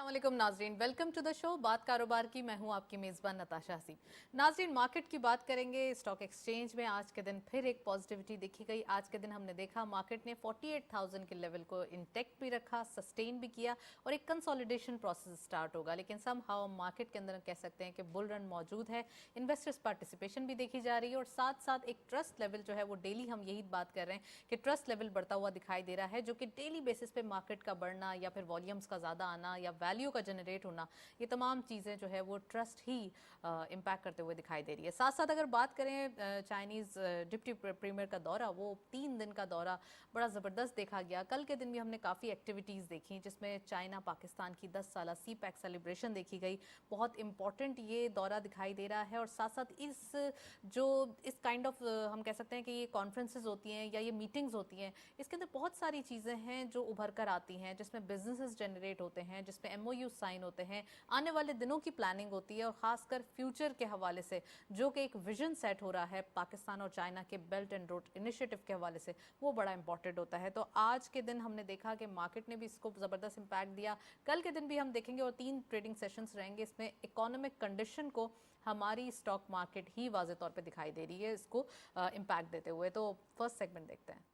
अस्सलाम वालेकुम नाजरीन, वेलकम टू द शो बात कारोबार की। मैं हूं आपकी मेज़बान नताशा हसीब। नाजरीन, मार्केट की बात करेंगे। स्टॉक एक्सचेंज में आज के दिन फिर एक पॉजिटिविटी देखी गई। आज के दिन हमने देखा मार्केट ने 48,000 के लेवल को इंटेक्ट भी रखा, सस्टेन भी किया और एक कंसोलिडेशन प्रोसेस स्टार्ट होगा। लेकिन सम हाउ मार्केट के अंदर कह सकते हैं कि बुल रन मौजूद है, इन्वेस्टर्स पार्टिसिपेशन भी देखी जा रही है और साथ साथ एक ट्रस्ट लेवल जो है वो डेली हम यही बात कर रहे हैं कि ट्रस्ट लेवल बढ़ता हुआ दिखाई दे रहा है, जो कि डेली बेसिस पे मार्केट का बढ़ना या फिर वॉल्यूम्स का ज़्यादा आना या वैल्यू का जनरेट होना, ये तमाम चीज़ें जो है वो ट्रस्ट ही इम्पैक्ट करते हुए दिखाई दे रही है। साथ साथ अगर बात करें चाइनीज़ डिप्टी प्रीमियर का दौरा, वो 3 दिन का दौरा बड़ा ज़बरदस्त देखा गया। कल के दिन भी हमने काफ़ी एक्टिविटीज़ देखी जिसमें चाइना पाकिस्तान की 10 साला सी पैक सेलिब्रेशन देखी गई। बहुत इंपॉर्टेंट ये दौरा दिखाई दे रहा है और साथ साथ इस काइंड ऑफ हम कह सकते हैं कि ये कॉन्फ्रेंसेज होती हैं या ये मीटिंग्स होती हैं, इसके अंदर बहुत सारी चीज़ें हैं जो उभर कर आती हैं, जिसमें बिजनेसेस जनरेट होते हैं, जिसमें MOU साइन होते हैं, आने वाले दिनों की प्लानिंग होती है और ख़ासकर फ्यूचर के हवाले से जो कि एक विजन सेट हो रहा है पाकिस्तान और चाइना के बेल्ट एंड रोड इनिशिएटिव के हवाले से, वो बड़ा इंपॉर्टेंट होता है। तो आज के दिन हमने देखा कि मार्केट ने भी इसको ज़बरदस्त इम्पैक्ट दिया। कल के दिन भी हम देखेंगे और 3 ट्रेडिंग सेशंस रहेंगे। इसमें इकोनॉमिक कंडीशन को हमारी स्टॉक मार्केट ही वाज़े तौर पे दिखाई दे रही है इसको इम्पैक्ट देते हुए। तो फर्स्ट सेगमेंट देखते हैं।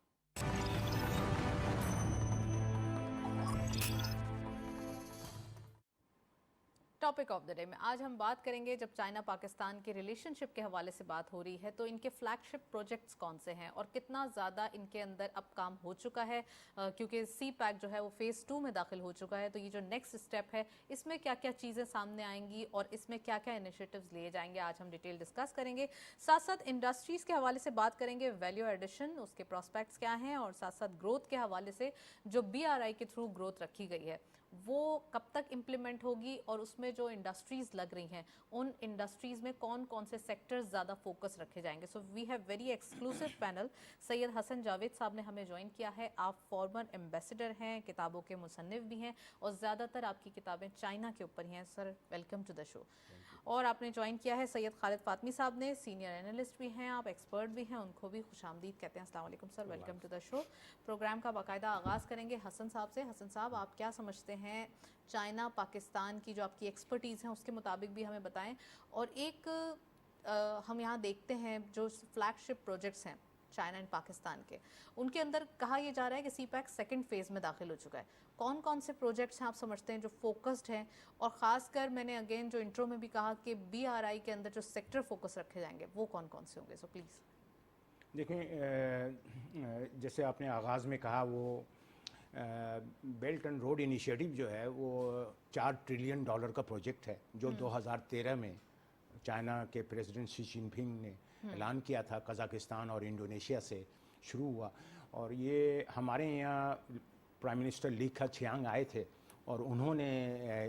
टॉपिक ऑफ द डे में आज हम बात करेंगे, जब चाइना पाकिस्तान के रिलेशनशिप के हवाले से बात हो रही है तो इनके फ्लैगशिप प्रोजेक्ट्स कौन से हैं और कितना ज़्यादा इनके अंदर अब काम हो चुका है, क्योंकि सी पैक जो है वो फेज़ 2 में दाखिल हो चुका है। तो ये जो नेक्स्ट स्टेप है इसमें क्या क्या चीज़ें सामने आएंगी और इसमें क्या क्या इनिशिएटिव्स लिए जाएंगे, आज हम डिटेल डिस्कस करेंगे। साथ साथ इंडस्ट्रीज़ के हवाले से बात करेंगे, वैल्यू एडिशन उसके प्रॉस्पेक्ट्स क्या हैं और साथ साथ ग्रोथ के हवाले से जो BRI के थ्रू ग्रोथ रखी गई है वो कब तक इम्प्लीमेंट होगी और उसमें जो इंडस्ट्रीज़ लग रही हैं उन इंडस्ट्रीज़ में कौन कौन से सेक्टर्स ज़्यादा फोकस रखे जाएंगे। So we have very exclusive panel. Syed Hasan Javed साहब ने हमें ज्वाइन किया है। आप फॉर्मर एम्बेसडर हैं, किताबों के मुसन्निफ भी हैं और ज़्यादातर आपकी किताबें चाइना के ऊपर ही हैं। Sir welcome to the show. और आपने ज्वाइन किया है सैयद खालिद फातमी साहब ने, सीनियर एनालिस्ट भी हैं, आप एक्सपर्ट भी हैं, उनको भी खुशामदीद कहते हैं। अस्सलाम वालेकुम sir, welcome to the show. Programme का बाकायदा आगाज़ करेंगे हसन साहब से। हसन साहब, आप क्या समझते हैं चाइना पाकिस्तान की जो आपकी एक्सपर्टीज़ है उसके मुताबिक भी हमें बताएं। और एक हम यहाँ देखते हैं जो फ्लैगशिप प्रोजेक्ट्स हैं चाइना एंड पाकिस्तान के, उनके अंदर कहा यह जा रहा है कि सी पैक सेकेंड फेज़ में दाखिल हो चुका है। कौन कौन से प्रोजेक्ट्स हैं आप समझते हैं जो फोकस्ड हैं, और ख़ासकर मैंने अगेन जो इंट्रो में भी कहा कि BRI के अंदर जो सेक्टर फोकस रखे जाएंगे वो कौन कौन से होंगे। So please. देखें, जैसे आपने आगाज़ में कहा, वो बेल्ट एंड रोड इनिशिएटिव जो है वो $4 ट्रिलियन का प्रोजेक्ट है जो 2013 में चाइना के प्रेसिडेंट शी जिनपिंग ने ऐलान किया था, कज़ाकिस्तान और इंडोनेशिया से शुरू हुआ। और ये हमारे यहाँ प्राइम मिनिस्टर ली खचियांग आए थे और उन्होंने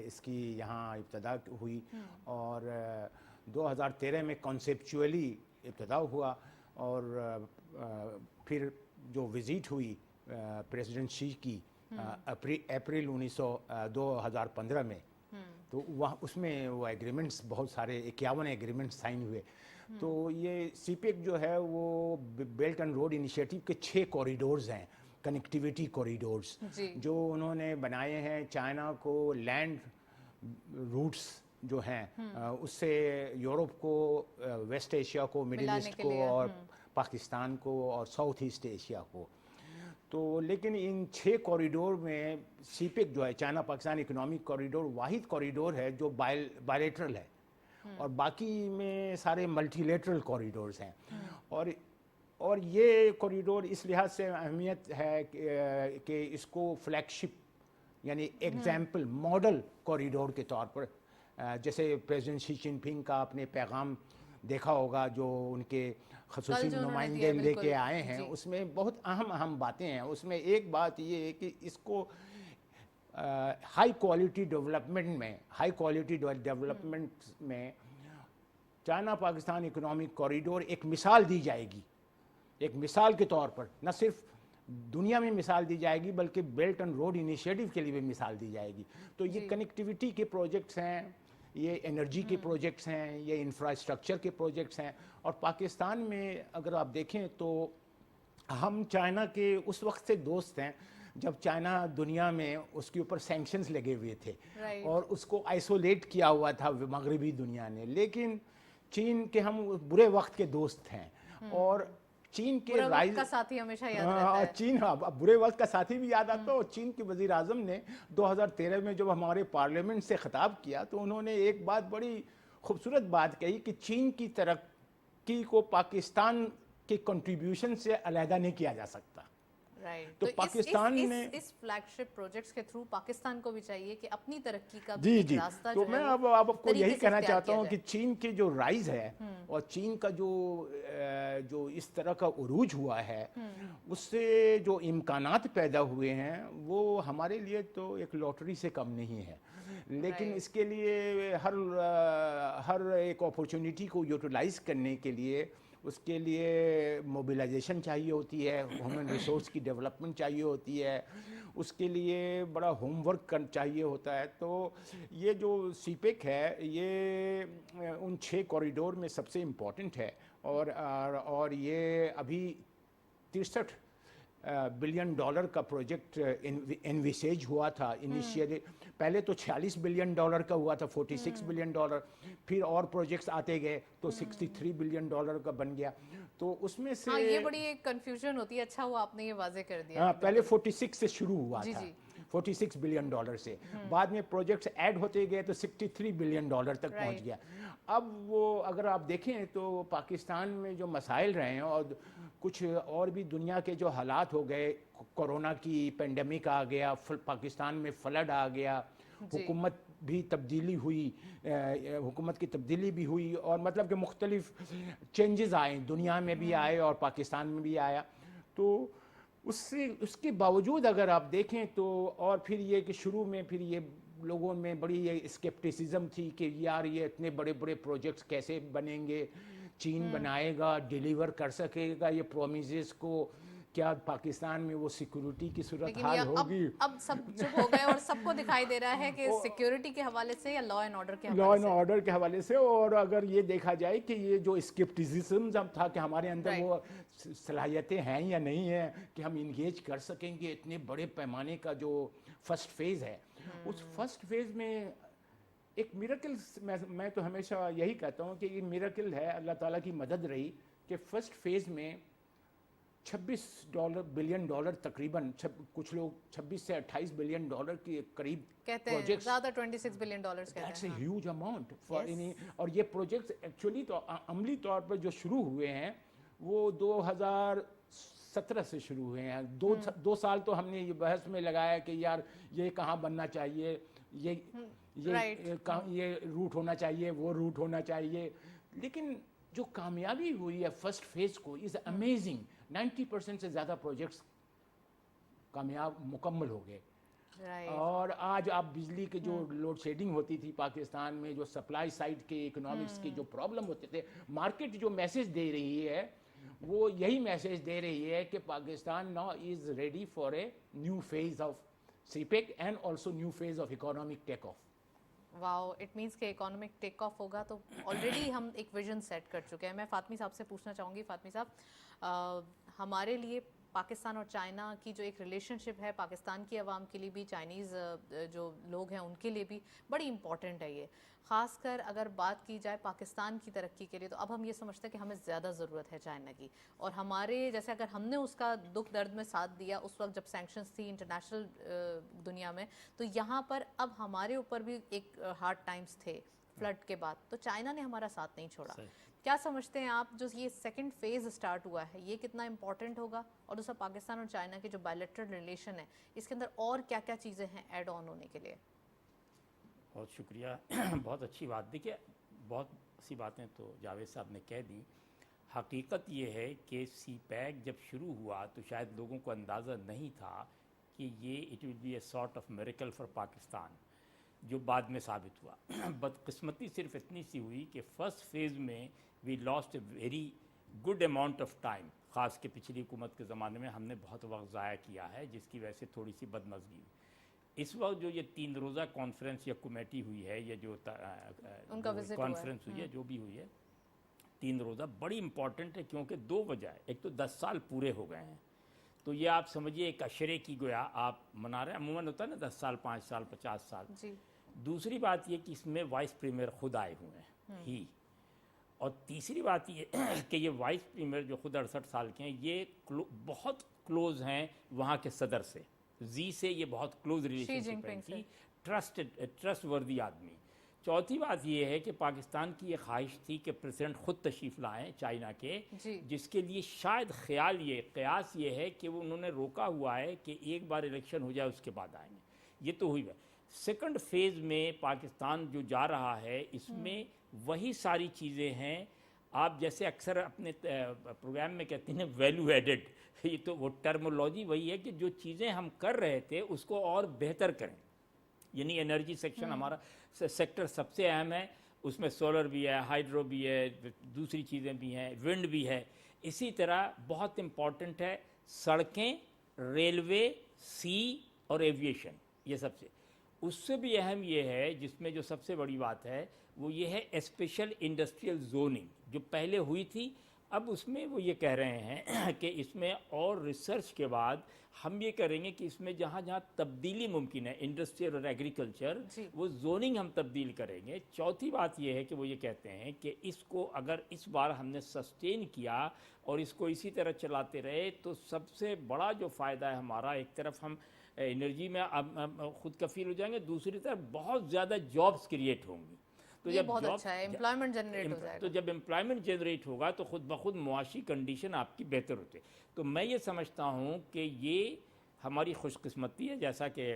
इसकी यहाँ इब्तदा हुई और 2013 में कॉन्सेप्चुअली इब्तदा हुआ और फिर जो विज़िट हुई प्रेसिडेंट शी की अप्रैल 2015 में, तो वह उसमें वो एग्रीमेंट्स बहुत सारे 51 एग्रीमेंट्स साइन हुए। तो ये CPEC जो है वो बेल्ट एंड रोड इनिशिएटिव के 6 कॉरिडोर्स हैं, कनेक्टिविटी कॉरिडोर्स जो उन्होंने बनाए हैं। चाइना को लैंड रूट्स जो हैं उससे यूरोप को, वेस्ट एशिया को, मिडिल ईस्ट को और पाकिस्तान को और साउथ ईस्ट एशिया को। तो लेकिन इन 6 कॉरिडोर में CPEC जो है, चाइना पाकिस्तान इकोनॉमिक कॉरिडोर, वाहिद कॉरिडोर है जो बायलेटरल है और बाकी में सारे मल्टीलेटरल कॉरिडोर्स हैं। और ये कॉरिडोर इस लिहाज से अहमियत है कि इसको फ्लैगशिप यानी एग्जाम्पल मॉडल कॉरिडोर के तौर पर, जैसे प्रेसिडेंट शी जिनपिंग का आपने पैगाम देखा होगा जो उनके ख़ुसूसी नुमाइंदे लेके आए हैं, उसमें बहुत अहम बातें हैं। उसमें एक बात ये है कि इसको हाई क्वालिटी डेवलपमेंट में चाइना पाकिस्तान इकोनॉमिक कॉरिडोर एक मिसाल दी जाएगी, एक मिसाल के तौर पर न सिर्फ दुनिया में मिसाल दी जाएगी बल्कि बेल्ट एंड रोड इनिशिएटिव के लिए भी मिसाल दी जाएगी। तो ये कनेक्टिविटी के प्रोजेक्ट्स हैं, ये एनर्जी के प्रोजेक्ट्स हैं, ये इंफ्रास्ट्रक्चर के प्रोजेक्ट्स हैं। और पाकिस्तान में अगर आप देखें तो हम चाइना के उस वक्त से दोस्त हैं جب چائنا دنیا میں اس کے اوپر سینکشنز لگے ہوئے تھے Right. اور اس کو آئسولیٹ کیا ہوا تھا مغربی دنیا نے. لیکن چین کے ہم برے وقت کے دوست ہیں اور چین کے برے وقت رائز کا ساتھی ہمیشہ یاد رہتا ہاں ہے. چین اب برے وقت کا ساتھی بھی یاد آتا ہے. اور چین کے وزیر اعظم نے 2013 میں جب ہمارے پارلیمنٹ سے خطاب کیا تو انہوں نے ایک بات بڑی خوبصورت بات کہی کہ چین کی ترقی کو پاکستان کے کنٹریبیوشن سے علیحدہ نہیں کیا جا سکتا. Right. تو پاکستان نے اس فلیگ شپ پروجیکٹس کے تھرو پاکستان کو بھی چاہیے کہ اپنی ترقی کا جی ایک جی راستہ تو جو میں ہے اب وہ آپ کو طریقے یہی سے کہنا اختیار چاہتا کیا ہوں جائے. کہ چین کے جو رائز ہے اور چین کا جو اس طرح کا عروج ہوا ہے اس سے جو امکانات پیدا ہوئے ہیں وہ ہمارے لیے تو ایک لاٹری سے کم نہیں ہے. لیکن اس کے لیے ہر ایک اپورچونیٹی کو یوٹیلائز کرنے کے لیے اس کے لیے موبلائزیشن چاہیے ہوتی ہے, ہیومن ریسورس کی ڈیولپمنٹ چاہیے ہوتی ہے, اس کے لیے بڑا ہوم ورک چاہیے ہوتا ہے. تو یہ جو سی پیک ہے یہ ان 6 کوریڈور میں سب سے امپورٹنٹ ہے اور یہ ابھی 63 بلین ڈالر کا پروجیکٹ انویسیج ہوا تھا انیشیلی. پہلے تو 46 بلین ڈالر کا ہوا تھا, 46 بلین ڈالر, پھر اور پروجیکٹس آتے گئے تو 63 بلین ڈالر کا بن گیا. تو اس میں سے ہاں یہ بڑی ایک کنفیوژن ہوتی ہے. اچھا ہوا آپ نے یہ واضح کر دیا. ہاں پہلے 46 سے شروع ہوا جی تھا, جی 46 بلین ڈالر سے, بعد میں پروجیکٹس ایڈ ہوتے گئے تو 63 بلین ڈالر تک پہنچ گیا. اب وہ اگر آپ دیکھیں تو پاکستان میں جو مسائل رہے ہیں اور کچھ اور بھی دنیا کے جو حالات ہو گئے, کورونا کی پینڈیمک آ گیا, پاکستان میں فلڈ آ گیا, حکومت بھی تبدیلی ہوئی, حکومت کی تبدیلی بھی ہوئی اور مطلب کہ مختلف چینجز آئے, دنیا میں بھی آئے اور پاکستان میں بھی آیا. تو اس کے باوجود اگر آپ دیکھیں تو اور پھر یہ کہ شروع میں پھر یہ لوگوں میں بڑی اسکیپٹیسزم تھی کہ یار یہ اتنے بڑے بڑے پروجیکٹس کیسے بنیں گے, چین بنائے گا, ڈیلیور کر سکے گا یہ پرومیسز کو, کیا پاکستان میں وہ سیکورٹی کی صورتحال ہوگی. اب سب چپ ہو گئے اور سب کو دکھائی دے رہا ہے کہ سیکیورٹی کے حوالے سے یا لا اینڈ آرڈر کے لا حوالے اینڈ آرڈر کے حوالے سے. اور اگر یہ دیکھا جائے کہ یہ جو اسکیپٹیزم تھا کہ ہمارے اندر وہ صلاحیتیں ہیں یا نہیں ہیں کہ ہم انگیج کر سکیں گے اتنے بڑے پیمانے کا جو فرسٹ فیز ہے, اس فرسٹ فیز میں ایک میریکل, میں تو ہمیشہ یہی کہتا ہوں کہ یہ میریکل ہے, اللہ تعالیٰ کی مدد رہی کہ فرسٹ فیز میں 26 بلین ڈالر تقریباً, کچھ لوگ 26 سے 28 بلین ڈالر کے قریب کہتے ہیں, زیادہ 26 بلین ڈالرز کہتے ہیں. That's a huge amount for any, اور یہ پروجیکٹس ایکچولی تو عملی طور پر جو شروع ہوئے ہیں وہ 2017 سے شروع ہوئے ہیں. 2 سال تو ہم نے یہ بحث میں لگایا کہ یار یہ کہاں بننا چاہیے, یہ روٹ ہونا چاہیے, وہ روٹ ہونا چاہیے. لیکن جو کامیابی ہوئی ہے فرسٹ فیز کو از امیزنگ. 90% سے زیادہ پروجیکٹس کامیاب مکمل ہو گئے. اور آج آپ بجلی کے جو لوڈ شیڈنگ ہوتی تھی پاکستان میں, جو سپلائی سائڈ کے اکنامکس کے جو پرابلم ہوتے تھے, مارکیٹ جو میسج دے رہی ہے وہ یہی میسج دے رہی ہے کہ Pakistan now is ready for a new phase of CPEC and also new phase of economic take off. Wow, it means کہ اکانومک ٹیک آف ہوگا تو آلریڈی ہم ایک ویژن سیٹ کر چکے ہیں. میں فاطمی صاحب سے پوچھنا چاہوں گی, فاطمی صاحب ہمارے لیے پاکستان اور چائنا کی جو ایک ریلیشن شپ ہے, پاکستان کی عوام کے لیے بھی, چائنیز جو لوگ ہیں ان کے لیے بھی بڑی امپورٹنٹ ہے یہ, خاص کر اگر بات کی جائے پاکستان کی ترقی کے لیے. تو اب ہم یہ سمجھتے ہیں کہ ہمیں زیادہ ضرورت ہے چائنا کی, اور ہمارے جیسے اگر ہم نے اس کا دکھ درد میں ساتھ دیا اس وقت جب سینکشنز تھی انٹرنیشنل دنیا میں, تو یہاں پر اب ہمارے اوپر بھی ایک ہارڈ ٹائمز تھے فلڈ کے بعد, تو چائنا نے ہمارا ساتھ نہیں چھوڑا. کیا سمجھتے ہیں آپ جو یہ سیکنڈ فیز سٹارٹ ہوا ہے یہ کتنا امپورٹنٹ ہوگا, اور دوسرا پاکستان اور چائنا کے جو بائلیٹرل ریلیشن ہے اس کے اندر اور کیا کیا چیزیں ہیں ایڈ آن ہونے کے لیے؟ بہت شکریہ, بہت اچھی بات. دیکھیے بہت سی باتیں تو جاوید صاحب نے کہہ دی. حقیقت یہ ہے کہ سی پیک جب شروع ہوا تو شاید لوگوں کو اندازہ نہیں تھا کہ یہ it will be a sort of miracle for Pakistan, جو بعد میں ثابت ہوا. بدقسمتی صرف اتنی سی ہوئی کہ فرسٹ فیز میں we last a very good amount of time, خاص کہ پچھلی حکومت کے زمانے میں ہم نے بہت وقت ضائع کیا ہے, جس کی وجہ سے تھوڑی سی بدمزگی ہوئی. اس وقت جو یہ 3 روزہ کانفرنس یا کمیٹی ہوئی ہے, یا جو کانفرنس ہوئی ہے, جو بھی ہوئی ہے 3 روزہ, بڑی امپورٹنٹ ہے کیونکہ 2 وجہ ہے. ایک تو 10 سال پورے ہو گئے ہیں, تو یہ آپ سمجھیے ایک اشرے کی گویا آپ منا رہے ہیں. عموماً ہوتا ہے نا 10 سال 5 سال 50 سال. جی دوسری بات یہ کہ اس میں وائس پریمیئر خود آئے ہوئے ہیں ہی. اور تیسری بات یہ کہ یہ وائس پریمیئر جو خود 68 سال کے ہیں یہ بہت کلوز ہیں وہاں کے صدر سے. زی سے یہ بہت کلوز ریلیشن شپ ہے کی. ٹرسٹ وردی آدمی. چوتھی بات یہ ہے کہ پاکستان کی یہ خواہش تھی کہ پریزیڈنٹ خود تشریف لائیں چائنا کے, جس کے لیے شاید قیاس یہ ہے کہ وہ انہوں نے روکا ہوا ہے کہ ایک بار الیکشن ہو جائے اس کے بعد آئیں گے. یہ تو ہوئی ہے. سیکنڈ فیز میں پاکستان جو جا رہا ہے اس میں وہی ساری چیزیں ہیں. آپ جیسے اکثر اپنے پروگرام میں کہتے ہیں ویلیو ایڈڈ, یہ تو وہ ٹرمولوجی وہی ہے کہ جو چیزیں ہم کر رہے تھے اس کو اور بہتر کریں. یعنی انرجی سیکشن ہمارا سیکٹر سب سے اہم ہے. اس میں سولر بھی ہے, ہائیڈرو بھی ہے, دوسری چیزیں بھی ہیں, ونڈ بھی ہے. اسی طرح بہت امپورٹنٹ ہے سڑکیں, ریلوے, سی اور ایویشن. یہ سب سے اس سے بھی اہم یہ ہے جس میں جو سب سے بڑی بات ہے وہ یہ ہے اسپیشل انڈسٹریل زوننگ جو پہلے ہوئی تھی. اب اس میں وہ یہ کہہ رہے ہیں کہ اس میں اور ریسرچ کے بعد ہم یہ کریں گے کہ اس میں جہاں جہاں تبدیلی ممکن ہے انڈسٹریل اور ایگریکلچر وہ زوننگ ہم تبدیل کریں گے. چوتھی بات یہ ہے کہ وہ یہ کہتے ہیں کہ اس کو اگر اس بار ہم نے سسٹین کیا اور اس کو اسی طرح چلاتے رہے تو سب سے بڑا جو فائدہ ہے ہمارا, ایک طرف ہم انرجی میں خود کفیل ہو جائیں گے, دوسری طرف بہت زیادہ جابز کریٹ ہوں گی. تو یہ بہت اچھا ہے, امپلائمنٹ جنریٹ ہو جائے گا. تو جب امپلائمنٹ جنریٹ ہوگا تو خود بخود معاشی کنڈیشن آپ کی بہتر ہوتی ہے. تو میں یہ سمجھتا ہوں کہ یہ ہماری خوش قسمتی ہے, جیسا کہ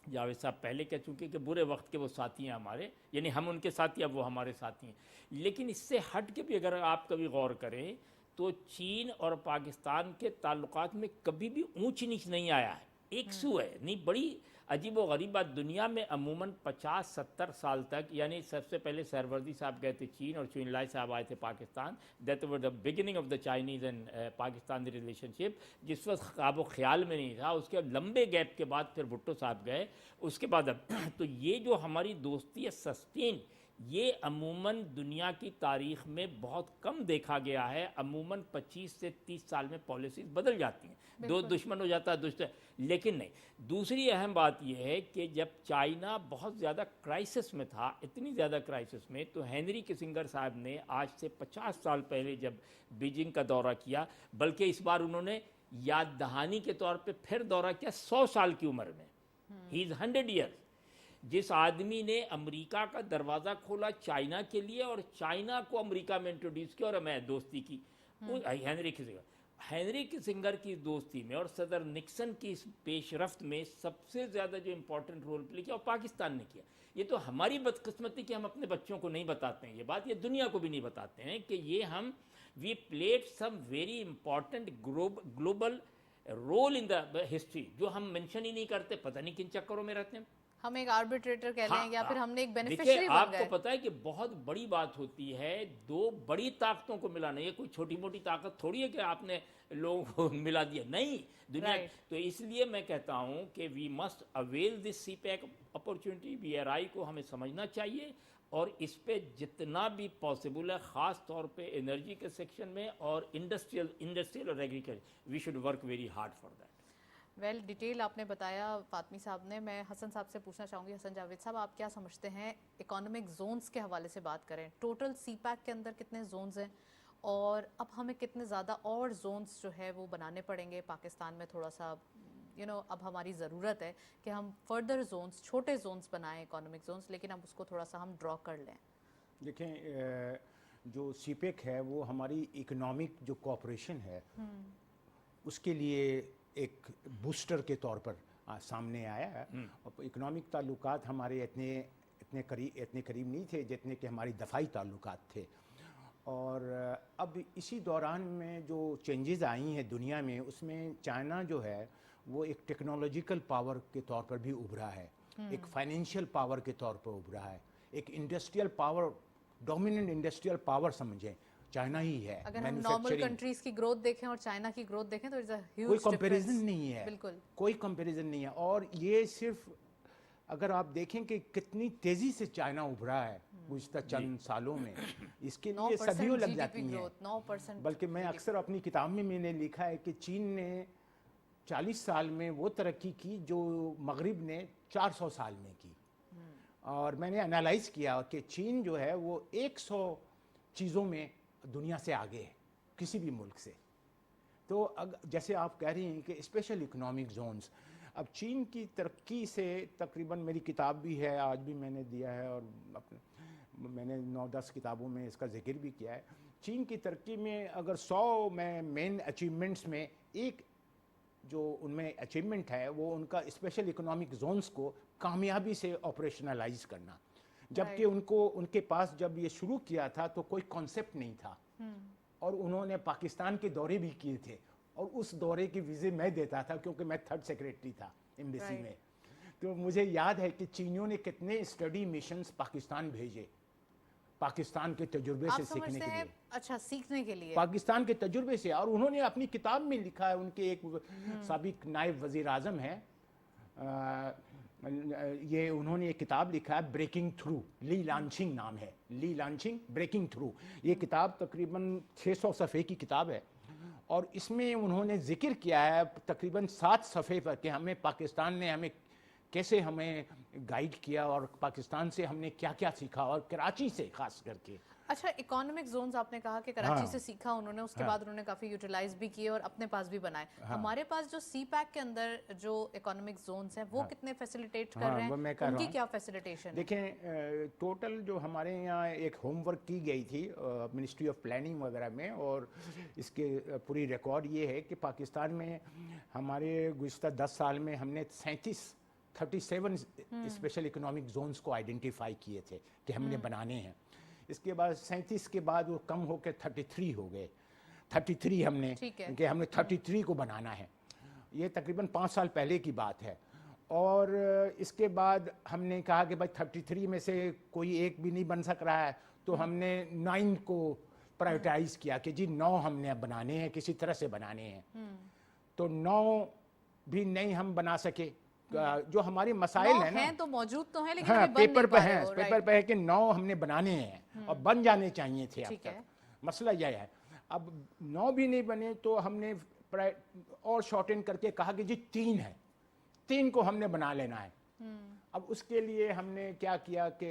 جاوید صاحب پہلے کہہ چکے کہ برے وقت کے وہ ساتھی ہیں ہمارے, یعنی ہم ان کے ساتھی اب وہ ہمارے ساتھی ہیں. لیکن اس سے ہٹ کے بھی اگر آپ کبھی غور کریں تو چین اور پاکستان کے تعلقات میں کبھی بھی اونچ نیچ نہیں آیا ہے, ایک سو ہے. نہیں, بڑی عجیب و غریب بات, دنیا میں عموماً 50-70 سال تک, یعنی سب سے پہلے سہروردی صاحب گئے تھے چین اور چوین لائے صاحب آئے تھے Pakistan. That was the beginning of the Chinese and Pakistan relationship, جس وقت خواب و خیال میں نہیں تھا. اس کے لمبے گیپ کے بعد پھر بھٹو صاحب گئے, اس کے بعد اب تو یہ جو ہماری دوستی ہے سسٹین, یہ عموماً دنیا کی تاریخ میں بہت کم دیکھا گیا ہے. عموماً 25 سے 30 سال میں پالیسیز بدل جاتی ہیں, دو دشمن ہو جاتا ہے لیکن نہیں. دوسری اہم بات یہ ہے کہ جب چائنا بہت زیادہ کرائسس میں تھا, اتنی زیادہ کرائسس میں, تو ہینری کسنگر صاحب نے آج سے 50 سال پہلے جب بیجنگ کا دورہ کیا, بلکہ اس بار انہوں نے یاد دہانی کے طور پہ پھر دورہ کیا 100 سال کی عمر میں, ہی از 100 ایئرس. جس آدمی نے امریکہ کا دروازہ کھولا چائنا کے لیے اور چائنا کو امریکہ میں انٹروڈیوس کیا اور میں دوستی کی, ہینری کسنگر کی دوستی میں اور صدر نکسن کی اس پیش رفت میں سب سے زیادہ جو امپورٹنٹ رول پلے کیا اور پاکستان نے کیا. یہ تو ہماری بدقسمتی کہ ہم اپنے بچوں کو نہیں بتاتے ہیں یہ بات, یہ دنیا کو بھی نہیں بتاتے ہیں کہ یہ ہم we played some very important global role in the history جو ہم مینشن ہی نہیں کرتے. پتہ نہیں کن چکروں میں رہتے ہیں. ہم ایک آربیٹریٹر کہہ لیں یا پھر ہم نے ایک دیکھیں, بینیفیشری بن آپ گئے. کو پتہ ہے کہ بہت بڑی بات ہوتی ہے دو بڑی طاقتوں کو ملانا. یہ کوئی چھوٹی موٹی طاقت تھوڑی ہے کہ آپ نے لوگوں کو ملا دیا, نہیں دنیا. تو اس لیے میں کہتا ہوں کہ we must avail this CPEC opportunity. B R I کو ہمیں سمجھنا چاہیے اور اس پہ جتنا بھی پاسبل ہے, خاص طور پہ انرجی کے سیکشن میں اور انڈسٹریل اور agriculture, we should work very hard for that. Well detail آپ نے بتایا فاطمی صاحب نے. میں حسن صاحب سے پوچھنا چاہوں گی, حسن جاوید صاحب آپ کیا سمجھتے ہیں اکانومک زونز کے حوالے سے بات کریں, ٹوٹل سی پیک کے اندر کتنے زونز ہیں اور اب ہمیں کتنے زیادہ اور زونز جو ہے وہ بنانے پڑیں گے پاکستان میں؟ تھوڑا سا اب ہماری ضرورت ہے کہ ہم فردر زونز, چھوٹے زونز بنائیں اکانومک زونز, لیکن اب اس کو تھوڑا سا ہم ڈرا کر لیں. دیکھیں, جو سی پیک ہے وہ ہماری اکنامک جو کوآپریشن ہے اس کے لیے ایک بوسٹر کے طور پر سامنے آیا ہے. اکنامک تعلقات ہمارے اتنے قریب نہیں تھے جتنے کہ ہماری دفاعی تعلقات تھے, اور اب اسی دوران میں جو چینجز آئی ہیں دنیا میں, اس میں چائنا جو ہے وہ ایک ٹیکنالوجیکل پاور کے طور پر بھی ابھرا ہے, ایک فائنینشیل پاور کے طور پر ابھرا ہے, ایک industrial power, dominant industrial power سمجھیں چائنا ہی ہے. اگر ہم نارمل کنٹریز کی گروتھ دیکھیں اور چائنا کی گروتھ دیکھیں تو کوئی کمپیریزن نہیں ہے, بالکل کوئی کمپیریزن نہیں ہے. اور یہ صرف اگر آپ دیکھیں کہ کتنی تیزی سے چائنا ابھرا ہے گزشتہ چند سالوں میں, اس کے لیے صدیوں لگ جاتی ہیں. بلکہ میں اکثر اپنی کتاب میں نے لکھا ہے کہ چین نے 40 साल में वो तरक्की की जो मगरिब ने 400 साल में की। और मैंने एनालाइज किया कि चीन जो है वो 100 चीज़ों में दुनिया से आगे है किसी भी मुल्क से। तो जैसे आप कह रही हैं कि स्पेशल इकोनॉमिक जोन्स, अब चीन की तरक्की से तकरीबन मेरी किताब भी है, आज भी मैंने दिया है और मैंने 9-10 किताबों में इसका जिक्र भी किया है। चीन की तरक्की में अगर 100 में मेन अचीवमेंट्स में एक जो उनमें अचीवमेंट है वो उनका स्पेशल इकोनॉमिक जोन्स को कामयाबी से ऑपरेशनलाइज करना, जबकि उनके पास जब ये शुरू किया था तो कोई कॉन्सेप्ट नहीं था। और उन्होंने पाकिस्तान के दौरे भी किए थे और उस दौरे की विज़े मैं देता था क्योंकि मैं 3rd सेक्रेटरी था एम्बेसी में। तो मुझे याद है कि चीनियों ने कितने स्टडी मिशंस पाकिस्तान भेजे पाकिस्तान के तजुर्बे से सीखने के लिए। अच्छा, सीखने के लिए पाकिस्तान के तजुर्बे से। और उन्होंने अपनी किताब में लिखा है, उनके एक साबिक नायब वज़ीर आज़म है, ये उन्होंने एक किताब लिखा है ब्रेकिंग थ्रू, ली लांचिंग नाम है, ली लांचिंग ब्रेकिंग थ्रू। ये किताब तकरीबन 600 सफ़े की किताब है और इसमें उन्होंने जिक्र किया है तकरीबन 7 सफ़े पर कि हमें पाकिस्तान ने हमें कैसे हमें गाइड किया और पाकिस्तान से हमने क्या क्या सीखा, और कराची से खास करके। अच्छा, इकोनॉमिक जोन्स आपने कहा कि कराची से सीखा उन्होंने, उसके बाद उन्होंने काफी यूटिलाइज भी किए और अपने पास भी बनाए। हमारे पास जो सी पैक के अंदर जो इकोनॉमिक जोन्स हैं वो कितने फैसिलिटेट कर रहे हैं, उनकी क्या फैसिलिटेशन है? देखें, टोटल जो हमारे यहाँ एक होमवर्क की गई थी मिनिस्ट्री ऑफ प्लानिंग वगैरह में, और इसके पूरी रिकॉर्ड ये है कि पाकिस्तान में हमारे गुज़िश्ता 10 साल में हमने 37 स्पेशल इकोनॉमिक जोन्स को आइडेंटिफाई किए थे कि हमने बनाने हैं। इसके बाद 37 के बाद वो कम होकर 33 हो गए। 33 हमने कि हमने 33 को बनाना है। ये तकरीबन 5 साल पहले की बात है। और इसके बाद हमने कहा कि भाई 33 में से कोई एक भी नहीं बन सक रहा है, तो हमने 9 को प्रायोरिटाइज किया कि जी 9 हमने बनाने हैं, किसी तरह से बनाने हैं। तो 9 भी नहीं हम बना सके। जो हमारे मसाइल है ना, तो मौजूद तो हैं लेकिन हाँ, अभी बन पेपर नहीं पे पा हैं, रहे हो, पेपर पे है कि 9 हमने बनाने हैं और बन जाने चाहिए थे अब तक। मसला यह है, अब 9 भी नहीं बने तो हमने और शॉर्टन करके कहा कि जी 3 है, 3 को हमने बना लेना है। अब उसके लिए हमने क्या किया कि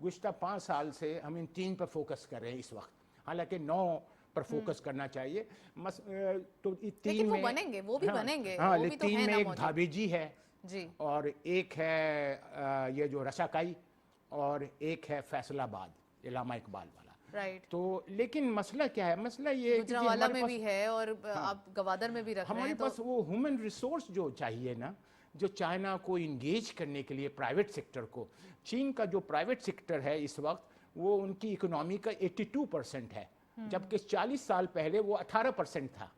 गुज़िश्ता 5 साल से हम इन 3 पर फोकस कर रहे हैं इस वक्त, हालांकि 9 पर फोकस करना चाहिए। तो 3 में बनेंगे, वो भी बनेंगे। हाँ, लेकिन 3 में एक धाबेजी है जी, और एक है ये जो रसाकाई, और एक है फैसलाबाद इलामा इकबाल वाला। राइट। तो लेकिन मसला क्या है, मसला ये गुजरांवाला में भी है और आप गवादर में भी रख रहे हैं। हमारे पास वो ह्यूमन रिसोर्स जो चाहिए ना, जो चाइना को इंगेज करने के लिए प्राइवेट सेक्टर को। चीन का जो प्राइवेट सेक्टर है इस वक्त वो उनकी इकोनॉमी का 82% है, जबकि 40 साल पहले वो 18% था।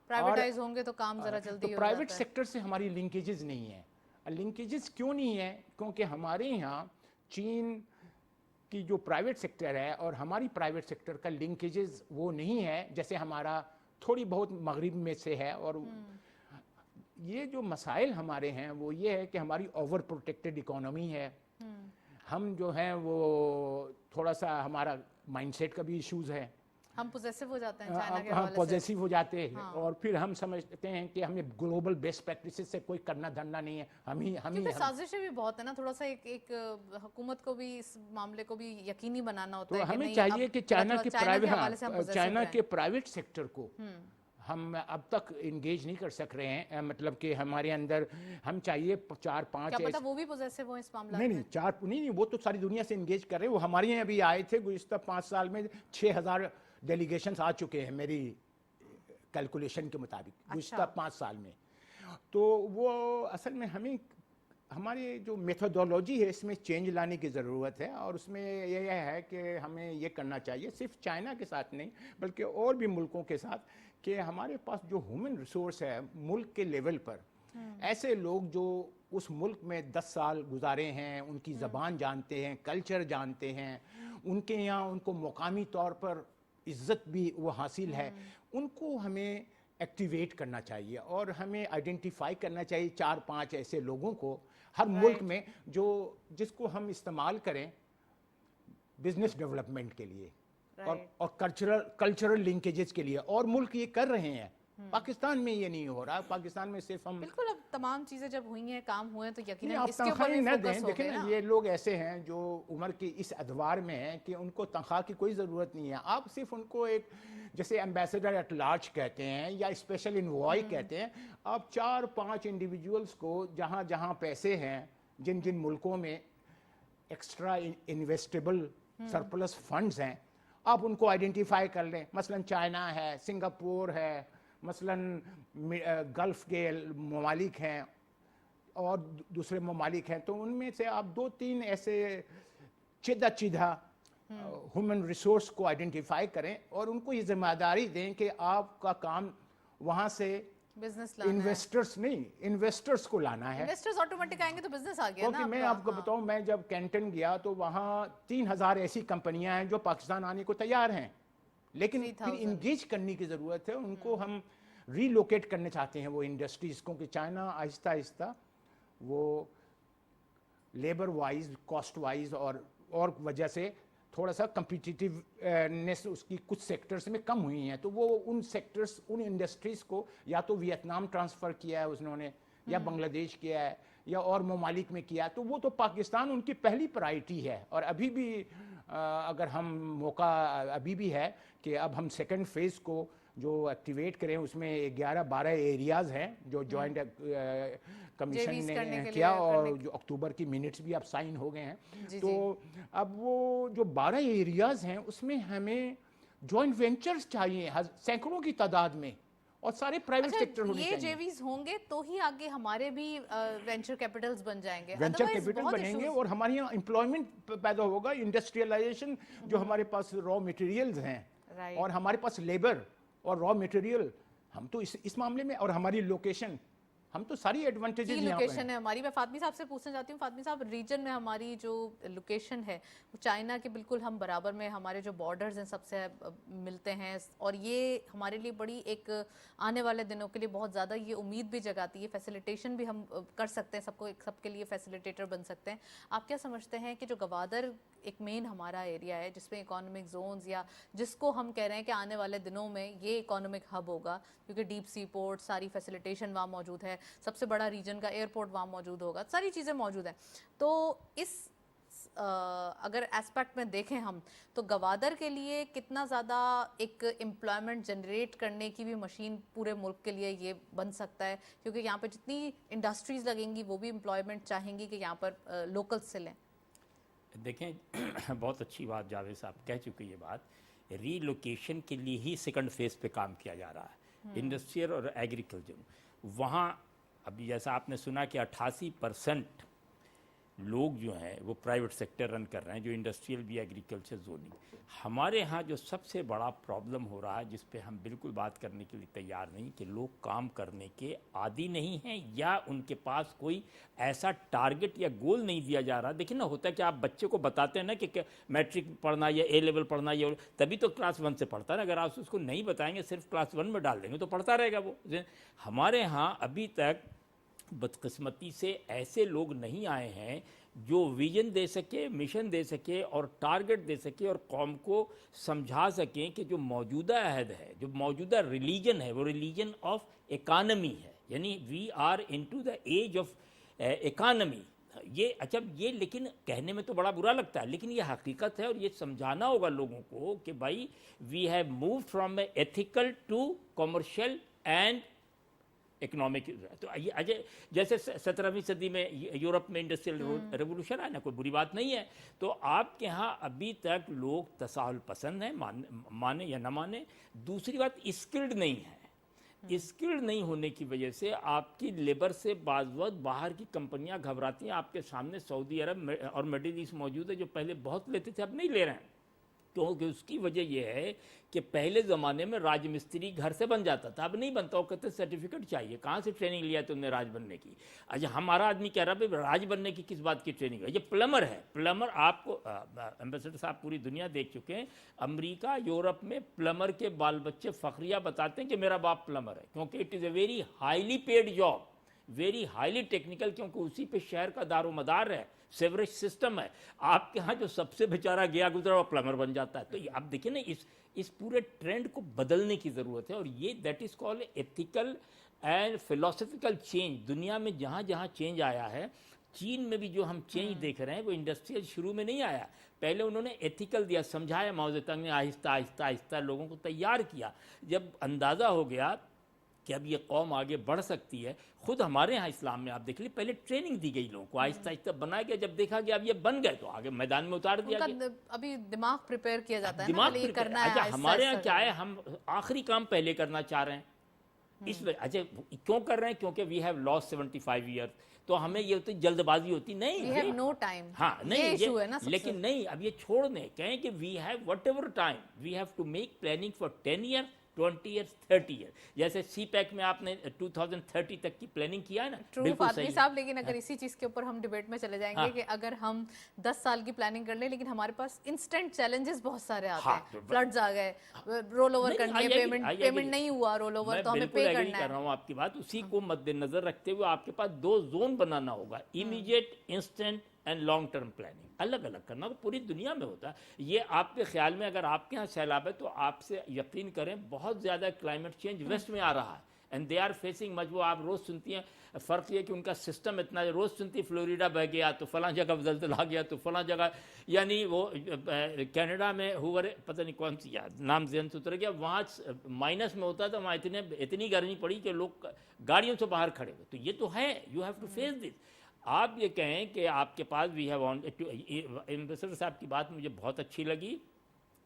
प्राइवेटाइज होंगे तो काम जरा जल्दी हो प्राइवेट जाता है। सेक्टर से हमारी लिंकेजेस नहीं है। लिंकेजेस क्यों नहीं है? क्योंकि हमारे यहाँ चीन की जो प्राइवेट सेक्टर है और हमारी प्राइवेट सेक्टर का लिंकेजेस वो नहीं है जैसे हमारा थोड़ी बहुत मगरिब में से है। और ये जो मसाइल हमारे हैं वो ये है कि हमारी ओवर प्रोटेक्टेड इकोनॉमी है। हम जो हैं वो थोड़ा सा हमारा माइंडसेट का भी इश्यूज है, हम पोजेसिव हो जाते हैं चाइना के हम हवाले से। पॉजिटिव हो जाते हैं। और फिर हम समझते हैं कि हमें ग्लोबल बेस्ट प्रैक्टिसेस से कोई करना धरना नहीं है। क्योंकि साजिशें भी बहुत है ना, थोड़ा सा एक हुकूमत को भी इस मामले को भी यकीनी बनाना होता है। तो हमें चाहिए कि चाइना के प्राइवेट सेक्टर को हम अब तक इंगेज नहीं कर सक रहे हैं। मतलब कि हमारे अंदर हम चाहिए 4-5 क्या पता वो भी पोजेसिव हो इस मामले में। नहीं, वो तो सारी दुनिया से इंगेज कर रहे हैं। वो हमारे यहाँ अभी आए थे गुज़िश्ता 5 साल में 6000 डेलीगेशंस आ चुके हैं मेरी कैलकुलेशन के मुताबिक। गुज़िश्ता 5 साल में। तो वो असल में हमें हमारी जो मेथोडोलॉजी है इसमें चेंज लाने की ज़रूरत है। और उसमें यह है कि हमें ये करना चाहिए सिर्फ चाइना के साथ नहीं बल्कि और भी मुल्कों के साथ, कि हमारे पास जो ह्यूमन रिसोर्स है मुल्क के लेवल पर, ऐसे लोग जो उस मुल्क में 10 साल गुजारे हैं, उनकी ज़बान जानते हैं, कल्चर जानते हैं, उनके यहाँ उनको मुकामी तौर पर इज़्ज़त भी वो हासिल है, उनको हमें एक्टिवेट करना चाहिए। और हमें आइडेंटिफाई करना चाहिए 4-5 ऐसे लोगों को हर मुल्क में जिसको हम इस्तेमाल करें बिजनेस डेवलपमेंट के लिए और कल्चरल लिंकेजेस के लिए। और मुल्क ये कर रहे हैं, पाकिस्तान में ये नहीं हो रहा। पाकिस्तान में सिर्फ हम बिल्कुल, अब तमाम चीजें जब हुई हैं, काम हुए हैं, तो नहीं, यकीनन आप इसके ऊपर तनख्वाह भी न फोकस दें। हो देखिए गए ना, ना। ये लोग ऐसे हैं जो उम्र की इस अदवार में हैं कि उनको तनख्वाह की कोई ज़रूरत नहीं है। आप सिर्फ उनको एक जैसे एम्बेसडर एट लार्ज कहते हैं या स्पेशल इन्वॉय कहते हैं, आप 4-5 इंडिविजुअल्स को जहाँ जहाँ पैसे हैं, जिन जिन मुल्कों में एक्स्ट्रा इन्वेस्टेबल सरप्लस फंड्स हैं, आप उनको आइडेंटिफाई कर लें। मसलन चाइना है, सिंगापुर है, मसलन गल्फ़ के ममालिक हैं और दूसरे ममालिक हैं, तो उनमें से आप 2-3 ऐसे चिदा ह्यूमन रिसोर्स को आइडेंटिफाई करें और उनको ये जिम्मेदारी दें कि आपका काम वहाँ से बिजनेस लाना है। इन्वेस्टर्स नहीं, इन्वेस्टर्स को लाना है। इन्वेस्टर्स ऑटोमेटिक आएंगे तो बिजनेस आ गया ना क्योंकि मैं आपका। आपको बताऊं, मैं जब कैंटन गया तो वहाँ 3000 ऐसी कंपनियां हैं जो पाकिस्तान आने को तैयार हैं, लेकिन फिर 3000 इंगेज करने की ज़रूरत है। उनको हम रीलोकेट करना चाहते हैं वो इंडस्ट्रीज़, क्योंकि चाइना आहिस्ता आहिस्ता वो लेबर वाइज, कॉस्ट वाइज और वजह से थोड़ा सा कम्पिटिटिवनेस उसकी कुछ सेक्टर्स में कम हुई हैं, तो वो उन सेक्टर्स, उन इंडस्ट्रीज़ को या तो वियतनाम ट्रांसफ़र किया है उन्होंने, या बांग्लादेश किया है, या और ममालिक में किया है। तो वो तो पाकिस्तान उनकी पहली प्रायोरिटी है। और अभी भी अगर हम मौका अभी भी है कि अब हम सेकंड फेज़ को जो एक्टिवेट करें, उसमें 11-12 एरियाज़ हैं जो जॉइंट कमीशन JVs करने ने के किया, लिए और करने जो अक्टूबर की मिनट्स भी अब साइन हो गए हैं। जी, तो अब वो जो 12 एरियाज़ हैं उसमें हमें जॉइंट वेंचर्स चाहिए सैकड़ों की तादाद में, और सारे प्राइवेट सेक्टर अच्छा, होने ये चाहिए। जेवीज होंगे तो ही आगे हमारे भी वेंचर कैपिटल्स बन जाएंगे। वेंचर Otherwise कैपिटल बहुत बनेंगे issues- और हमारे यहाँ एम्प्लॉयमेंट पैदा होगा, इंडस्ट्रियलाइजेशन, जो हमारे पास रॉ मटेरियल्स हैं Right. और हमारे पास लेबर और रॉ मटेरियल, हम तो इस मामले में, और हमारी लोकेशन, हम तो सारी एडवांटेजेस की यहाँ पे लोकेशन है हमारी। मैं फातमी साहब से पूछना चाहती हूँ, फातमी साहब, रीजन में हमारी जो लोकेशन है वो चाइना के बिल्कुल हम बराबर में, हमारे जो बॉर्डर्स हैं सबसे मिलते हैं, और ये हमारे लिए बड़ी एक आने वाले दिनों के लिए बहुत ज़्यादा ये उम्मीद भी जगाती है। फैसिलिटेशन भी हम कर सकते हैं, सबके लिए फैसिलिटेटर बन सकते हैं। आप क्या समझते हैं कि जो गवादर एक मेन हमारा एरिया है जिसमें इकोनॉमिक जोन्स, या जिसको हम कह रहे हैं कि आने वाले दिनों में ये इकोनॉमिक हब होगा, क्योंकि डीप सी पोर्ट, सारी फैसिलिटेशन वहाँ मौजूद है, सबसे बड़ा रीजन का एयरपोर्ट वहाँ मौजूद होगा, सारी चीज़ें मौजूद हैं, तो इस अगर एस्पेक्ट में देखें हम, तो गवादर के लिए कितना ज़्यादा एक एम्प्लॉयमेंट जनरेट करने की भी मशीन पूरे मुल्क के लिए ये बन सकता है, क्योंकि यहाँ पे जितनी इंडस्ट्रीज़ लगेंगी वो भी एम्प्लॉयमेंट चाहेंगी कि यहाँ पर लोकल से लें। देखें, बहुत अच्छी बात जावेद साहब कह चुके ये बात, रीलोकेशन के लिए ही सेकंड फेज़ पे काम किया जा रहा है, इंडस्ट्रियल और एग्रीकल्चर। वहाँ अभी जैसा आपने सुना कि 88% लोग जो हैं वो प्राइवेट सेक्टर रन कर रहे हैं, जो इंडस्ट्रियल भी, एग्रीकल्चर, जोनिंग। हमारे यहाँ जो सबसे बड़ा प्रॉब्लम हो रहा है, जिस पे हम बिल्कुल बात करने के लिए तैयार नहीं, कि लोग काम करने के आदी नहीं हैं, या उनके पास कोई ऐसा टारगेट या गोल नहीं दिया जा रहा। देखिए ना, होता है कि आप बच्चे को बताते हैं ना कि मैट्रिक पढ़ना या ए लेवल पढ़ना, या तभी तो क्लास 1 से पढ़ता है ना। अगर आप उसको नहीं बताएंगे, सिर्फ क्लास 1 में डाल देंगे तो पढ़ता रहेगा वो। हमारे यहाँ अभी तक बदकिस्मती से ऐसे लोग नहीं आए हैं जो विजन दे सके, मिशन दे सके और टारगेट दे सके, और कौम को समझा सकें कि जो मौजूदा अहद है, जो मौजूदा रिलीजन है, वो रिलीजन ऑफ इकानमी है, यानी we are into the age of economy. ये अच्छा, ये लेकिन कहने में तो बड़ा बुरा लगता है, लेकिन ये हकीकत है, और ये समझाना होगा लोगों को कि भाई we have move from ethical to commercial and economic. तो ये अजय, जैसे 17वीं सदी में यूरोप में इंडस्ट्रियल रेवोल्यूशन आया ना, कोई बुरी बात नहीं है। तो आपके यहाँ अभी तक लोग तसाहुल पसंद हैं, माने या ना माने। दूसरी बात, स्किल्ड नहीं है। स्किल्ड नहीं होने की वजह से आपकी लेबर से बाज़ वक्त बाहर की कंपनियां घबराती हैं। आपके सामने सऊदी अरब और मिडिल ईस्ट मौजूद है, जो पहले बहुत लेते थे, अब नहीं ले रहे हैं। क्योंकि उसकी वजह यह है कि पहले ज़माने में राजमिस्त्री घर से बन जाता था, अब नहीं बनता। वो कहते सर्टिफिकेट चाहिए, कहाँ से ट्रेनिंग लिया तुमने राज बनने की? अच्छा, हमारा आदमी कह रहा है भाई राज बनने की किस बात की ट्रेनिंग है? ये प्लमर है। प्लमर आपको एम्बेसडर साहब पूरी दुनिया देख चुके हैं, अमेरिका, यूरोप में प्लमर के बाल बच्चे फखरिया बताते हैं कि मेरा बाप प्लमर है, क्योंकि it is a very highly paid job. Very highly technical, क्योंकि उसी पे शहर का दारो मदार है, सेवरेज सिस्टम है। आपके यहाँ जो सबसे बेचारा गया गुजरा वो प्लम्बर बन जाता है। तो आप देखिए ना, इस पूरे ट्रेंड को बदलने की ज़रूरत है, और ये that is called ethical and philosophical change. दुनिया में जहाँ जहाँ चेंज आया है, चीन में भी जो हम चेंज देख रहे हैं वो इंडस्ट्रियल शुरू में नहीं आया, पहले उन्होंने एथिकल दिया, समझाया, माओ ज़ेडुंग ने आहिस्ता आहिस्ता आहिस्ता लोगों को तैयार किया। जब अंदाज़ा हो गया कि अब ये कौम आगे बढ़ सकती है, खुद हमारे यहाँ इस्लाम में आप देख लीजिए, पहले ट्रेनिंग दी गई लोगों को, आहिस्ता आहिस्ता बनाया गया, जब देखा गया अब ये बन गए तो आगे मैदान में उतार दिया गया। अभी दिमाग प्रिपेयर किया जाता है ना, दिमाग पहले ये prepare- करना है, अच्छा, आहिस्ता हमारे यहाँ आहिस्ता क्या है, हम आखिरी काम पहले करना चाह रहे हैं। इस वजह, अच्छा क्यों कर रहे हैं? क्योंकि वी हैव लॉस्ट 75 ईयर्स, तो हमें ये होती जल्दबाजी होती नहीं, We have no time. हाँ नहीं, ये issue है ना सबसे। लेकिन नहीं, अब ये छोड़ दें, कहें कि we have whatever time, we have to make planning for 10 year, 20 years, 30 year. जैसे सी पैक में आपने 2030 तक की प्लानिंग किया है ना, ट्रू बिल्कुल फातमी सही। साहब, लेकिन अगर इसी चीज के ऊपर हम डिबेट में चले जाएंगे हाँ। कि अगर हम 10 साल की प्लानिंग कर लें, लेकिन हमारे पास इंस्टेंट चैलेंजेस बहुत सारे आते हाँ, हैं, तो फ्लड्स आ गए, रोल ओवर नहीं, करनी I है, agree, payment I payment agree। नहीं हुआ रोल ओवर, मैं तो हमें बिल्कुल पे एग्री करना कर है। रहा हूँ आपकी बात। उसी को मद्देनजर रखते हुए आपके पास 2 जोन बनाना होगा, immediate, instant and long term planning, अलग अलग करना। तो पूरी दुनिया में होता है ये। आपके ख्याल में अगर आपके यहाँ सैलाब है तो आपसे यकीन करें बहुत ज़्यादा क्लाइमेट चेंज वेस्ट में आ रहा है, and they are facing much. वो आप रोज़ सुनती हैं, फ़र्क ये कि उनका सिस्टम इतना, रोज़ सुनती फ्लोरिडा बह गया तो फलां जगह ज़लज़ला आ गया तो फलां जगह, यानी वो कनाडा में हुआ, पता नहीं कौन सी याद नाम ज़हन से उतर गया, वहाँ माइनस में होता था, वहाँ इतनी गर्मी पड़ी कि लोग गाड़ियों से बाहर खड़े हुए। तो ये तो है, you have to face this. आप ये कहें कि आपके पास वी हैव ऑन, एम्बेसडर साहब की बात मुझे बहुत अच्छी लगी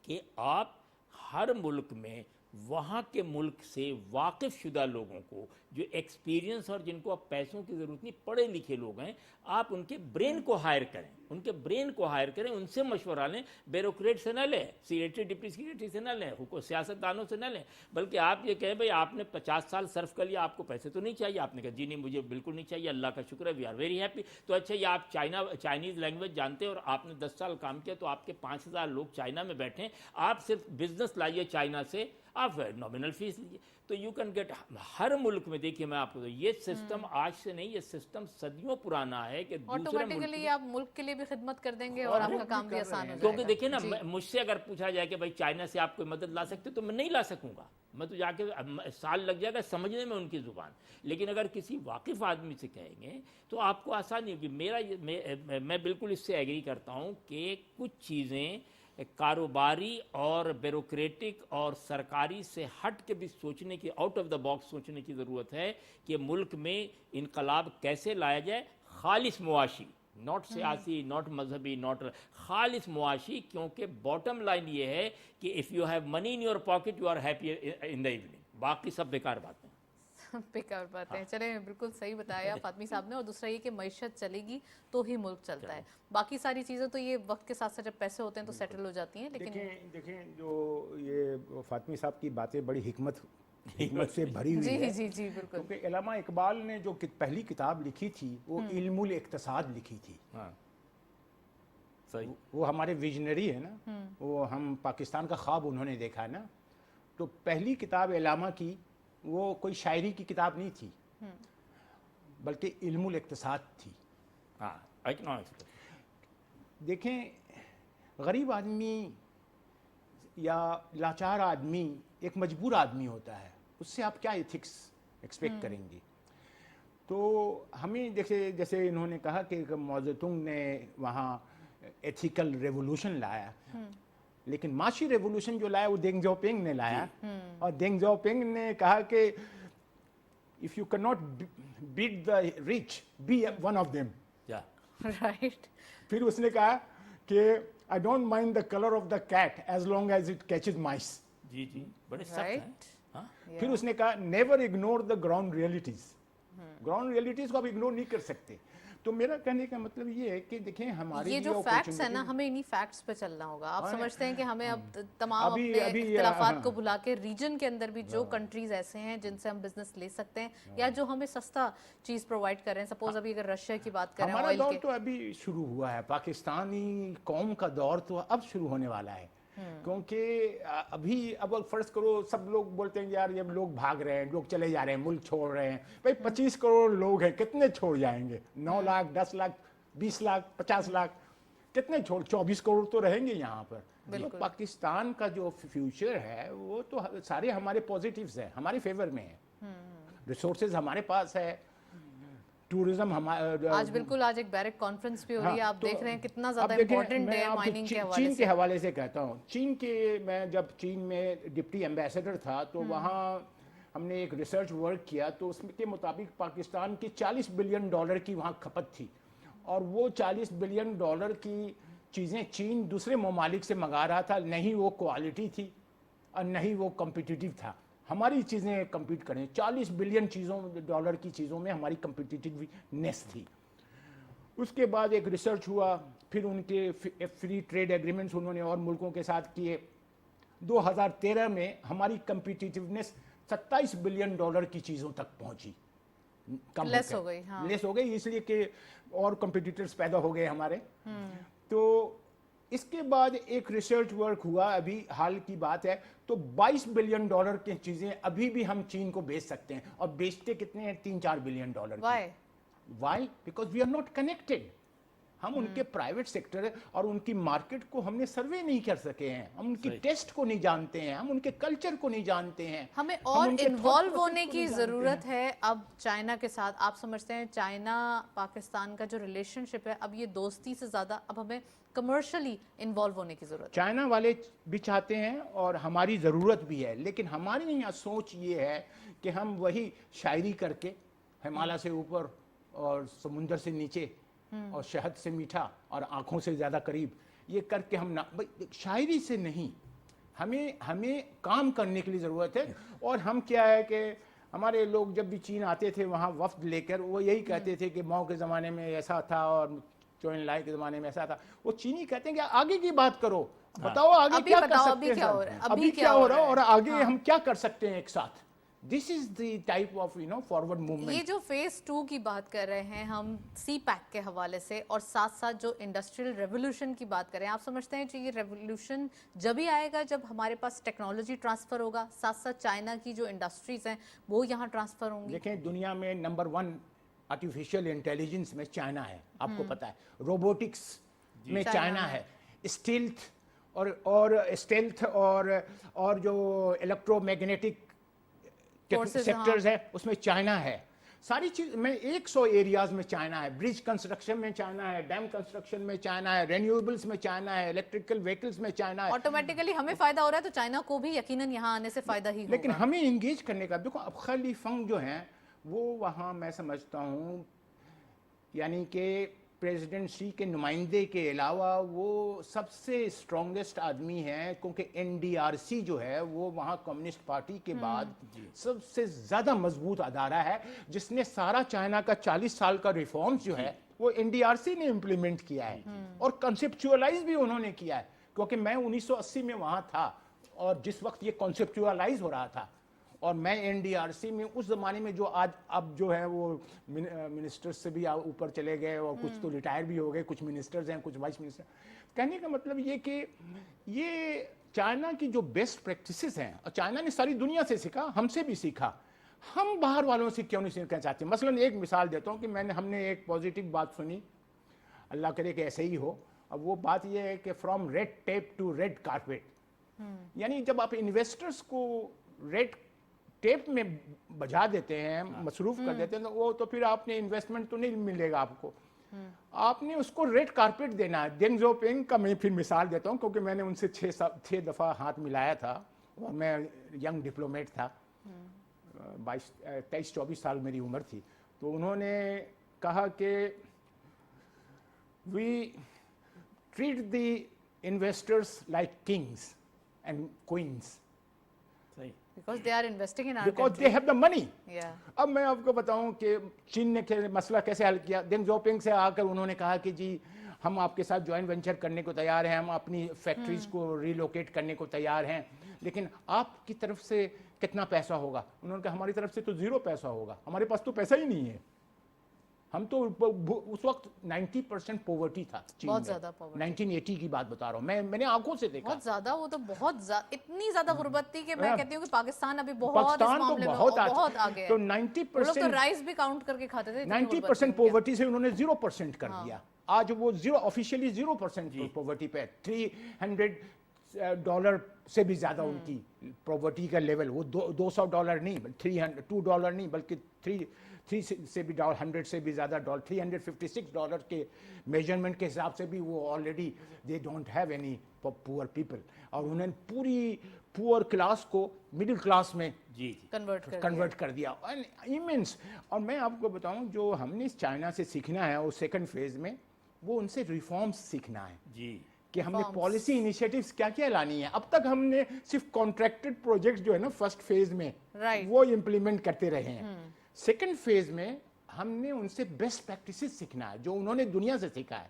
कि आप हर मुल्क में वहाँ के मुल्क से वाकिफ़ शुदा लोगों को, जो एक्सपीरियंस और जिनको अब पैसों की ज़रूरत नहीं, पढ़े लिखे लोग हैं, आप उनके ब्रेन को हायर करें, उनके ब्रेन को हायर करें, उनसे मशवरा लें। ब्यूरोक्रेट से न लें, सेक्रेटरी डिप्टी सेक्रेटरी से न लें, सियासतदानों से न लें, बल्कि आप ये कहें भाई आपने 50 साल सर्व कर लिया, आपको पैसे तो नहीं चाहिए। आपने कहा जी नहीं, मुझे बिल्कुल नहीं चाहिए, अल्लाह का शुक्र है, वी आर वेरी हैप्पी। तो अच्छा, ये आप चाइनीज़ लैंग्वेज जानते हैं और आपने 10 साल काम किया, तो आपके 5000 लोग चाइना में बैठे हैं, आप सिर्फ बिजनेस लाइए चाइना से, आप नॉमिनल फीस लीजिए, तो यू कैन गेट। हर मुल्क में देखिए, मैं आपको ये सिस्टम आज से नहीं, ये सिस्टम सदियों पुराना है कि दूसरे मुल्क ऑटोमेटिकली आप मुल्क के लिए भी खिदमत कर देंगे और आपका काम भी आसान हो जाएगा। क्योंकि देखिए ना, मुझसे अगर पूछा जाए कि भाई चाइना से आप कोई मदद ला सकते, तो मैं नहीं ला सकूंगा, मैं तो जाके साल लग जाएगा समझने में उनकी ज़ुबान। लेकिन अगर किसी वाकिफ़ आदमी से कहेंगे तो आपको आसानी होगी। मैं बिल्कुल इससे एग्री करता हूँ कि कुछ चीज़ें कारोबारी और ब्यूरोक्रेटिक और सरकारी से हट के भी सोचने की, आउट ऑफ द बॉक्स सोचने की ज़रूरत है कि मुल्क में इनकलाब कैसे लाया जाए, खालिस मुआशी, नॉट सियासी, नॉट मजहबी, नॉट खालिस मुआशी। क्योंकि बॉटम लाइन ये है कि if you have money in your pocket you are happy in the evening, बाकी सब बेकार बातें। बेकार बातें हैं। चले, बिल्कुल सही बताया फातमी साहब ने। और दूसरा ये कि मईशत चलेगी तो ही मुल्क चलता है, बाकी सारी चीज़ें तो ये वक्त के साथ साथ जब पैसे होते हैं तो सेटल हो जाती हैं। लेकिन देखें जो ये फातमी साहब की बातें बड़ी हिकमत से भरी हुई जी है, जी जी बिल्कुल। क्योंकि इलामा इकबाल ने जो पहली किताब लिखी थी वो इल्मुल इक्तसाद लिखी थी। हाँ सही। वो हमारे विजनरी है ना, वो हम पाकिस्तान का ख्वाब उन्होंने देखा है ना। तो पहली किताब इलामा की वो कोई शायरी की किताब नहीं थी, बल्कि इल्मुल इक्तसाद थी। हाँ, इकोनॉमिक्स। देखें, गरीब आदमी या लाचार आदमी एक मजबूर आदमी होता है, उससे आप क्या एथिक्स एक्सपेक्ट करेंगे? तो हमें जैसे इन्होंने कहा कि माओ ज़ेडुंग ने वहाँ एथिकल रेवोल्यूशन लाया, लेकिन माशी रेवोल्यूशन जो लाया वो देंग ज़ियाओपिंग ने लाया। और देंग ज़ियाओपिंग ने कहा कि if you can not beat the rich be one of them. Right. फिर उसने कहा कि I don't mind the colour of the cat as long as it catches mice. जी जी, बड़े सख्त हैं। हाँ? फिर उसने कहा never ignore the ground realities. Ground realities को आप इग्नोर नहीं कर सकते। तो मेरा कहने का मतलब ये है कि देखें, हमारे ये जो फैक्ट्स है ना, हमें इन्हीं फैक्ट्स पे चलना होगा। आप समझते हैं कि हमें अब तमाम अपने इख्तिलाफात को भुला के रीजन के अंदर भी जो कंट्रीज ऐसे हैं जिनसे हम बिजनेस ले सकते हैं या जो हमें सस्ता चीज प्रोवाइड कर रहे हैं, सपोज अभी अगर रशिया की बात करें, हमारा ऑयल दौर के, तो अभी शुरू हुआ है, पाकिस्तानी कौम का दौर तो अब शुरू होने वाला है। क्योंकि अभी अब फर्ज करो सब लोग बोलते हैं यार ये लोग भाग रहे हैं, लोग चले जा रहे हैं, मुल्क छोड़ रहे हैं, भाई 25 करोड़ लोग हैं, कितने छोड़ जाएंगे? 9 लाख, 10 लाख, 20 लाख, 50 लाख, कितने छोड़? 24 करोड़ तो रहेंगे यहाँ पर। तो पाकिस्तान का जो फ्यूचर है वो तो सारे हमारे पॉजिटिव्स हैं, हमारे फेवर में है। रिसोर्सेज हमारे पास है, टूरिज्म हमारे आज एक बैरक कॉन्फ्रेंस भी हो रही है, आप देख रहे हैं कितना ज्यादा अब देखें, इम्पोर्टेंट मैं है आपको माइनिंग के हवाले चीन से। के हवाले से कहता हूँ। मैं जब चीन में डिप्टी एम्बेसडर था तो वहाँ हमने एक रिसर्च वर्क किया, तो उसके मुताबिक पाकिस्तान की $40 बिलियन की वहाँ खपत थी, और वो $40 बिलियन की चीज़ें चीन दूसरे ममालिक से मंगा रहा था, नहीं वो क्वालिटी थी और नहीं वो कम्पिटिटिव था। हमारी चीज़ें कम्पीट करें, $40 बिलियन की चीज़ों में हमारी कम्पिटिटिवनेस थी। उसके बाद एक रिसर्च हुआ, फिर उनके फ्री ट्रेड एग्रीमेंट्स उन्होंने और मुल्कों के साथ किए। 2013 में हमारी कम्पिटिटिवनेस $27 बिलियन की चीज़ों तक पहुंची, कम लेस हो गई, हाँ। लेस हो गई, इसलिए कि और कम्पिटिटर्स पैदा हो गए हमारे। तो इसके बाद एक रिसर्च वर्क हुआ, अभी हाल की बात है, तो $22 बिलियन की चीजें अभी भी हम चीन को बेच सकते हैं, और बेचते कितने हैं? $3-4 billion. Why? Because we are not connected. हम उनके प्राइवेट सेक्टर और उनकी मार्केट को हमने सर्वे नहीं कर सके हैं, हम उनकी टेस्ट को नहीं जानते हैं, हम उनके कल्चर को नहीं जानते हैं। हमें और उनके इन्वॉल्व thought होने process को की नहीं जानते जरूरत है अब चाइना के साथ। आप समझते हैं चाइना पाकिस्तान का जो रिलेशनशिप है, अब ये दोस्ती से ज्यादा अब हमें कमर्शियली इन्वॉल्व होने की जरूरत है। चाइना वाले भी चाहते हैं और हमारी ज़रूरत भी है, लेकिन हमारी यहाँ सोच ये है कि हम वही शायरी करके हिमालय से ऊपर और समुंदर से नीचे और शहद से मीठा और आंखों से ज़्यादा करीब, ये करके हम ना, शायरी से नहीं, हमें काम करने के लिए ज़रूरत है। और हम क्या है कि हमारे लोग जब भी चीन आते थे वहाँ वफ्द लेकर, वो यही कहते थे कि माओ के ज़माने में ऐसा था और चो एन लाई के ज़माने में ऐसा था। वो चीनी कहते हैं कि आगे की बात करो, बताओ आगे क्या कर सकते हैं, अभी क्या हो रहा है, अभी क्या हो रहा है और आगे हम क्या कर सकते हैं एक साथ। This is the type of forward movement. ये जो फेज 2 की बात कर रहे हैं हम सी पैक के हवाले से, और साथ साथ जो इंडस्ट्रियल रेवोल्यूशन की बात कर रहे हैं, आप समझते हैं कि ये रेवोल्यूशन जब ही आएगा जब हमारे पास टेक्नोलॉजी ट्रांसफर होगा, साथ साथ चाइना की जो इंडस्ट्रीज हैं वो यहाँ ट्रांसफर होंगी? देखें, दुनिया में नंबर 1 आर्टिफिशियल इंटेलिजेंस में चाइना है, आपको पता है। रोबोटिक्स में चाइना है, स्टील्थ और जो इलेक्ट्रोमैग्नेटिक सेक्टर्स है उसमें चाइना है। सारी चीज में 100 एरियाज में चाइना है। ब्रिज कंस्ट्रक्शन में चाइना है, डैम कंस्ट्रक्शन में चाइना है, रेन्यूएबल्स में चाइना है, इलेक्ट्रिकल व्हीकल्स में चाइना है। ऑटोमेटिकली हमें फायदा हो रहा है तो चाइना को भी यकीनन यहाँ आने से फायदा ही होगा। लेकिन हमें इंगेज करने का, देखो अब खली फंग जो हैं वो वहाँ मैं समझता हूँ, यानी कि प्रेसिडेंट शी के नुमाइंदे के अलावा वो सबसे स्ट्रॉन्गेस्ट आदमी हैं, क्योंकि एनडीआरसी जो है वो वहाँ कम्युनिस्ट पार्टी के बाद सबसे ज़्यादा मजबूत अदारा है, जिसने सारा चाइना का 40 साल का रिफॉर्म्स जो है वो एनडीआरसी ने इम्प्लीमेंट किया है और कंसेप्चुअलाइज भी उन्होंने किया है। क्योंकि मैं 1980 में वहाँ था और जिस वक्त ये कॉन्सेप्चुअलाइज हो रहा था, और मैं एनडीआरसी में उस ज़माने में जो आज अब जो है वो मिनिस्टर्स से भी ऊपर चले गए और कुछ तो रिटायर भी हो गए, कुछ मिनिस्टर्स हैं, कुछ वाइस मिनिस्टर। कहने का मतलब ये कि ये चाइना की जो बेस्ट प्रैक्टिसेस हैं, और चाइना ने सारी दुनिया से सीखा, हमसे भी सीखा, हम बाहर वालों से क्यों नहीं सीखना चाहते? मसलन एक मिसाल देता हूँ कि हमने एक पॉजिटिव बात सुनी, अल्लाह करे कि ऐसे ही हो। अब वो बात ये है कि from red tape to red carpet, यानी जब आप इन्वेस्टर्स को रेड टेप में बजा देते हैं, मसरूफ कर देते हैं, तो वो तो फिर आपने इन्वेस्टमेंट तो नहीं मिलेगा आपको, आपने उसको रेड कारपेट देना है। डेंग ज़ियाओपिंग का मैं फिर मिसाल देता हूँ, क्योंकि मैंने उनसे 6 दफ़ा हाथ मिलाया था और मैं यंग डिप्लोमेट था, 23-24 साल मेरी उम्र थी। तो उन्होंने कहा कि we treat the investors like kings and queens Because they are investing in our because country. they have the money. Yeah. अब मैं आपको बताऊं कि चीन ने मसला कैसे हल किया। डेंग ज़ियाओपिंग से आकर उन्होंने कहा कि जी हम आपके साथ जॉइंट वेंचर करने को तैयार हैं, हम अपनी फैक्ट्रीज को रिलोकेट करने को तैयार हैं, लेकिन आपकी तरफ से कितना पैसा होगा? उन्होंने कहा हमारी तरफ से तो 0 पैसा होगा, हमारे पास तो पैसा ही नहीं है, ہم تو اس وقت 90% پوورٹی تھا چین بہت میں. زیادہ poverty. 1980 کی بات بتا رہا ہوں میں نے آنکھوں سے دیکھا. بہت زیادہ، وہ تو بہت اتنی زیادہ غربت تھی کہ میں کہتی ہوں کہ پاکستان ابھی بہت اس پاکستان تو معاملے میں بہت بہت آگے ہے. تو وہ لوگ تو 90% رائس بھی کاؤنٹ کر کے کھاتے تھے. 90% پوورٹی سے انہوں نے 0% کر دیا. آج وہ آفیشیلی 0% پوورٹی پہ. $300 سے بھی زیادہ ان کی پاورٹی کا لیول. وہ $200 نہیں، $2 نہیں، بلکہ 3 سے بھی $100 سے بھی زیادہ $356 کے میجرمنٹ کے حساب سے بھی وہ already they don't have any poor people. اور انہوں نے پوری پور کلاس کو مڈل کلاس میں کنورٹ کر دیا. ایمنس. اور میں آپ کو بتاؤں جو ہم نے چائنا سے سیکھنا ہے اس سیکنڈ فیز میں، وہ ان سے ریفارمز سیکھنا ہے. جی کہ ہم نے پالیسی انیشیٹوز کیا کیا لانی ہے. اب تک ہم نے صرف کانٹریکٹڈ پروجیکٹس جو ہے نا فرسٹ فیز میں وہ امپلیمنٹ کرتے رہے ہیں. سیکنڈ فیز میں ہم نے ان سے بیسٹ پریکٹسز سیکھنا ہے جو انہوں نے دنیا سے سیکھا ہے.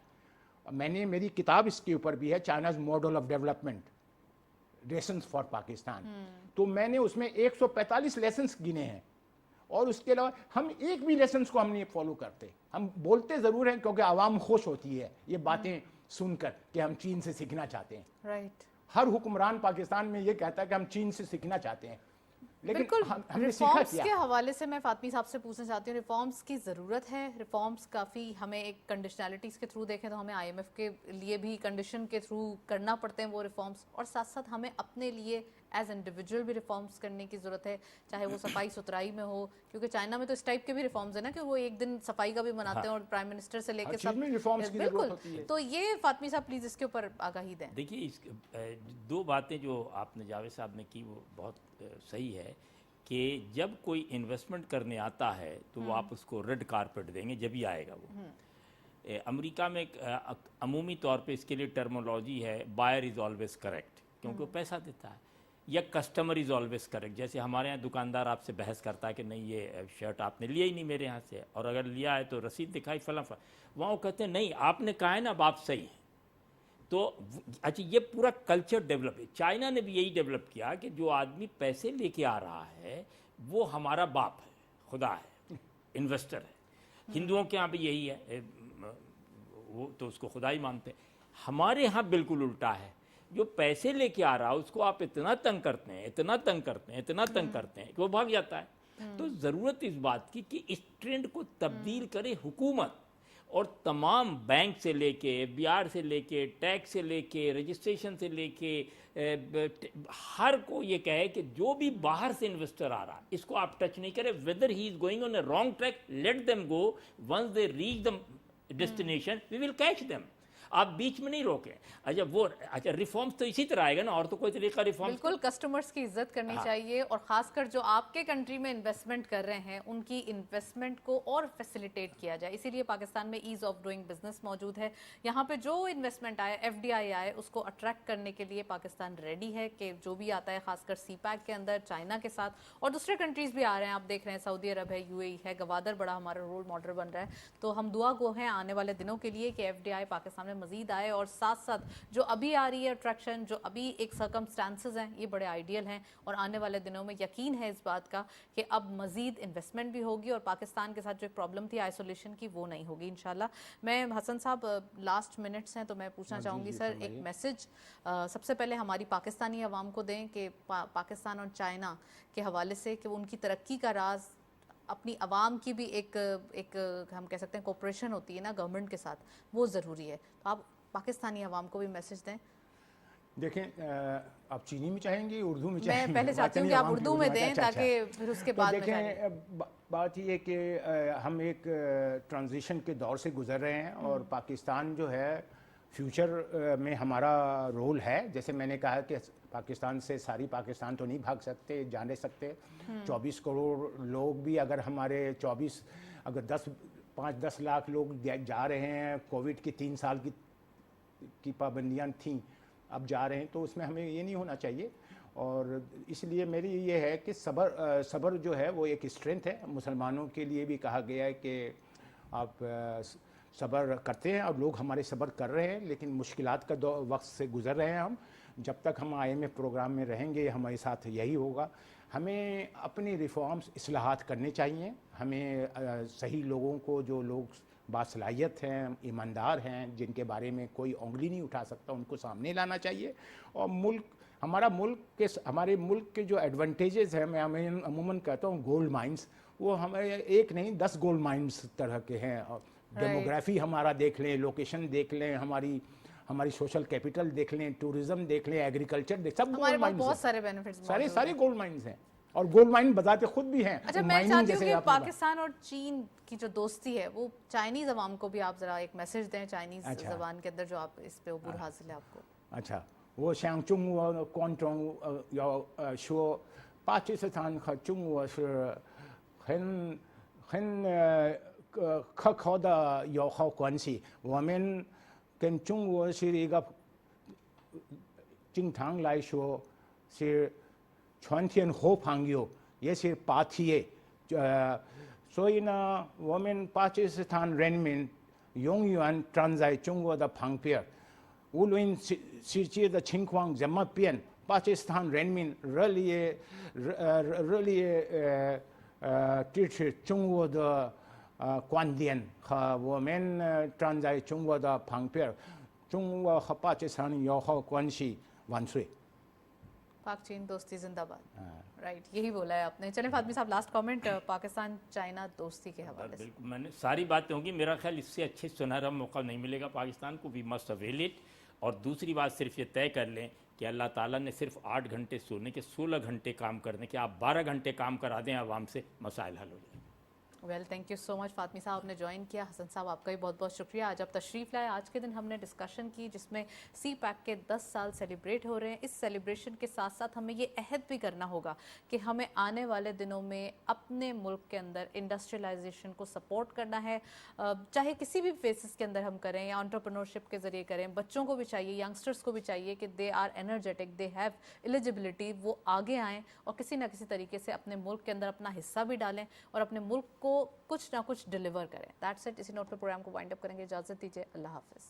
میری کتاب اس کے اوپر بھی ہے، China's model of development lessons for Pakistan. تو میں نے اس میں 145 لیسنس گنے ہیں. اور اس کے علاوہ ہم ایک بھی لیسنس کو ہم نہیں فالو کرتے. ہم بولتے ضرور ہیں کیونکہ عوام خوش ہوتی ہے یہ باتیں سن کر کہ ہم چین سے سیکھنا چاہتے ہیں. رائٹ. ہر حکمران پاکستان میں یہ کہتا ہے کہ ہم چین سے سیکھنا چاہتے ہیں. بالکل. ہم نے سیکھا ریفارمز کیا؟ کے حوالے سے میں فاطمی صاحب سے پوچھنا چاہتی ہوں، ریفارمز کی ضرورت ہے. ریفارمز کافی ہمیں ایک کنڈیشنلٹیز کے تھرو دیکھیں تو ہمیں آئی ایم ایف کے لیے بھی کنڈیشن کے تھرو کرنا پڑتے ہیں وہ ریفارمز، اور ساتھ ساتھ ہمیں اپنے لیے ایز انڈیویجول بھی ریفارمز کرنے کی ضرورت ہے، چاہے وہ صفائی ستھرائی میں ہو. کیونکہ چائنا میں تو اس ٹائپ کے بھی ریفارمز ہیں نا کہ وہ ایک دن صفائی کا بھی مناتے ہیں اور پرائم منسٹر سے لے کے سب. بالکل. تو یہ فاطمی صاحب پلیز اس کے اوپر آگاہی دیں. دیکھیے دو باتیں جو آپ نے جاوید صاحب نے کی وہ بہت صحیح ہے کہ جب کوئی انویسٹمنٹ کرنے آتا ہے تو وہ آپ اس کو ریڈ کارپیٹ دیں گے جب ہی آئے گا وہ. امریکہ میں عمومی طور پہ اس کے لیے ٹرمولوجی ہے بائر از آلویز کریکٹ، کیونکہ وہ پیسہ دیتا ہے، یا کسٹمر از آلویز کریکٹ. جیسے ہمارے یہاں دکاندار آپ سے بحث کرتا ہے کہ نہیں یہ شرٹ آپ نے لیا ہی نہیں میرے یہاں سے، اور اگر لیا ہے تو رسید دکھائی فلاں وہاں وہ کہتے ہیں نہیں آپ نے کہا ہے نا اب آپ صحیح ہیں. تو اچھا یہ پورا کلچر ڈیولپ ہے. چائنا نے بھی یہی ڈیولپ کیا کہ جو آدمی پیسے لے کے آ رہا ہے وہ ہمارا باپ ہے، خدا ہے، انویسٹر ہے. ہندوؤں کے ہاں بھی یہی ہے، وہ تو اس کو خدا ہی مانتے ہیں. ہمارے ہاں بالکل الٹا ہے، جو پیسے لے کے آ رہا ہے اس کو آپ اتنا تنگ کرتے ہیں، اتنا تنگ کرتے ہیں، اتنا تنگ کرتے ہیں کہ وہ بھاگ جاتا ہے. تو ضرورت اس بات کی کہ اس ٹرینڈ کو تبدیل کرے حکومت، اور تمام بینک سے لے کے ایف بی آر سے لے کے ٹیکس سے لے کے رجسٹریشن سے لے کے ہر کو یہ کہے کہ جو بھی باہر سے انویسٹر آ رہا ہے اس کو آپ ٹچ نہیں کرے. Whether he is going on a wrong track let them go. Once they reach the destination we will catch them. آپ بیچ میں نہیں روکیں. اچھا ریفارمز تو اسی طرح آئے گا نا، اور تو کوئی طریقہ ریفارمز. بالکل. کسٹمرز کی عزت کرنی چاہیے، اور خاص کر جو آپ کے کنٹری میں انویسٹمنٹ کر رہے ہیں ان کی انویسٹمنٹ کو اور فیسیلیٹیٹ کیا جائے. اسی لیے پاکستان میں ایز آف ڈوئنگ بزنس موجود ہے. یہاں پہ جو انویسٹمنٹ آئے، ایف ڈی آئی آئے، اس کو اٹریکٹ کرنے کے لیے پاکستان ریڈی ہے کہ جو بھی آتا ہے، خاص کر سی پیک کے اندر چائنا کے ساتھ، اور دوسرے کنٹریز بھی آ رہے ہیں. آپ دیکھ رہے ہیں سعودی عرب ہے، یو اے ای ہے، گوادر بڑا ہمارا رول ماڈل بن رہا ہے. تو ہم دعا گو ہیں آنے والے دنوں کے لیے کہ ایف ڈی آئی پاکستان میں مزید آئے، اور ساتھ ساتھ جو ابھی آ رہی ہے اٹریکشن، جو ابھی ایک سرکمسٹانسز ہیں، یہ بڑے آئیڈیل ہیں. اور آنے والے دنوں میں یقین ہے اس بات کا کہ اب مزید انویسٹمنٹ بھی ہوگی، اور پاکستان کے ساتھ جو ایک پرابلم تھی آئسولیشن کی وہ نہیں ہوگی انشاءاللہ. میں حسن صاحب لاسٹ منٹس ہیں تو میں پوچھنا چاہوں گی سر، ایک میسج سب سے پہلے ہماری پاکستانی عوام کو دیں کہ پاکستان اور چائنا کے حوالے سے کہ ان کی ترقی کا راز اپنی عوام کی بھی ایک ہم کہہ سکتے ہیں کوپریشن ہوتی ہے نا گورنمنٹ کے ساتھ، وہ ضروری ہے. تو آپ پاکستانی عوام کو بھی میسج دیں. دیکھیں آپ چینی میں چاہیں گی اردو میں چاہیں گی؟ میں پہلے چاہتی ہوں کہ آپ اردو میں دیں تاکہ پھر اس کے بعد میں جائیں. بات یہ ہے کہ ہم ایک ٹرانزیشن کے دور سے گزر رہے ہیں، اور پاکستان جو ہے فیوچر میں ہمارا رول ہے. جیسے میں نے کہا کہ پاکستان سے ساری پاکستان تو نہیں بھاگ سکتے، جانے سکتے. 24 کروڑ لوگ بھی اگر ہمارے اگر 5-10 لاکھ لوگ جا رہے ہیں، کووڈ کی 3 سال کی پابندیاں تھیں، اب جا رہے ہیں، تو اس میں ہمیں یہ نہیں ہونا چاہیے. اور اس لیے میری یہ ہے کہ صبر جو ہے وہ ایک اسٹرینتھ ہے. مسلمانوں کے لیے بھی کہا گیا ہے کہ آپ صبر کرتے ہیں، اور لوگ ہمارے صبر کر رہے ہیں، لیکن مشکلات کا وقت سے گزر رہے ہیں ہم. जब तक हम IMF प्रोग्राम में रहेंगे हमारे साथ यही होगा। हमें अपने रिफॉर्म्स इस्लाहात करने चाहिए। हमें सही लोगों को, जो लोग बासलाहियत हैं, ईमानदार हैं, जिनके बारे में कोई उंगली नहीं उठा सकता, उनको सामने लाना चाहिए। और हमारे मुल्क के जो एडवांटेजेस हैं, मैं अमूमन कहता हूँ गोल्ड माइंस, वो हमें एक नहीं 10 गोल्ड माइंस तरह के हैं। डेमोग्राफी हमारा देख लें, लोकेशन देख लें, हमारी सोशल कैपिटल देख लें, टूरिज्म देख लें, एग्रीकल्चर देख, सब हमारे गोल्ड पास माइंस बहुत हैं। सारे बेनिफिट्स सारे गोल्ड माइंस हैं, और गोल्ड माइन बताते खुद भी हैं। अच्छा, मैं माइनिंग चाहती हूँ जैसे कि आपने कहा। पाकिस्तान और चीन की जो दोस्ती है वो चाइनीज अवाम को भी आप जरा एक मैसेज दें चाइनीज अच्छा। जबान के अंदर, जो आप इस पे अबूर हासिल है आपको। अच्छा, 我想中国观众要说，巴基斯坦和中国是很可靠的友好关系。我们跟中国是一个经常来说是全天好朋友，也是巴铁。所以呢，我们巴基斯坦人民永远站在中国的旁边。无论世界的情况怎么变，巴基斯坦人民热烈支持中国的观点，和我们站在中国的旁边。中国和巴基斯坦友好关系万岁！ पाक चीन दोस्ती जिंदाबाद। राइट, यही बोला है आपने। चलें फातमी साहब, लास्ट कमेंट पाकिस्तान चाइना दोस्ती के हवाले से। बिल्कुल, मैंने सारी बातें होंगी। मेरा ख्याल इससे अच्छे सुनहरा मौका नहीं मिलेगा पाकिस्तान को। We must avail it. और दूसरी बात सिर्फ ये तय कर लें कि अल्लाह ताला ने सिर्फ 8 घंटे सोने के 16 घंटे काम करने के, आप 12 घंटे काम करा दें आवाम से, मसाइल हल हो जाए। Well, thank you so much Fatmi साहब ने ज्वाइन किया। हसन साहब, आपका भी बहुत बहुत शुक्रिया, आज आप तशरीफ़ लाए। आज के दिन हमने डिस्कशन की जिसमें CPEC के 10 साल सेलिब्रेट हो रहे हैं। इस सेलिब्रेशन के साथ साथ हमें ये अहद भी करना होगा कि हमें आने वाले दिनों में अपने मुल्क के अंदर इंडस्ट्रियलाइजेशन को सपोर्ट करना है, चाहे किसी भी फेसिस के अंदर हम करें या एंटरप्रेन्योरशिप के ज़रिए करें। बच्चों को भी चाहिए, यंगस्टर्स को भी चाहिए कि they are energetic, they have eligibility, वो आगे आएँ और किसी ना किसी तरीके से अपने मुल्क के अंदर अपना हिस्सा भी डालें और अपने मुल्क को कुछ ना कुछ डिलीवर करें। That's it. इसी नोट पर प्रोग्राम को वाइंड अप करेंगे। इजाज़त दीजिए, अल्लाह हाफ़िज़।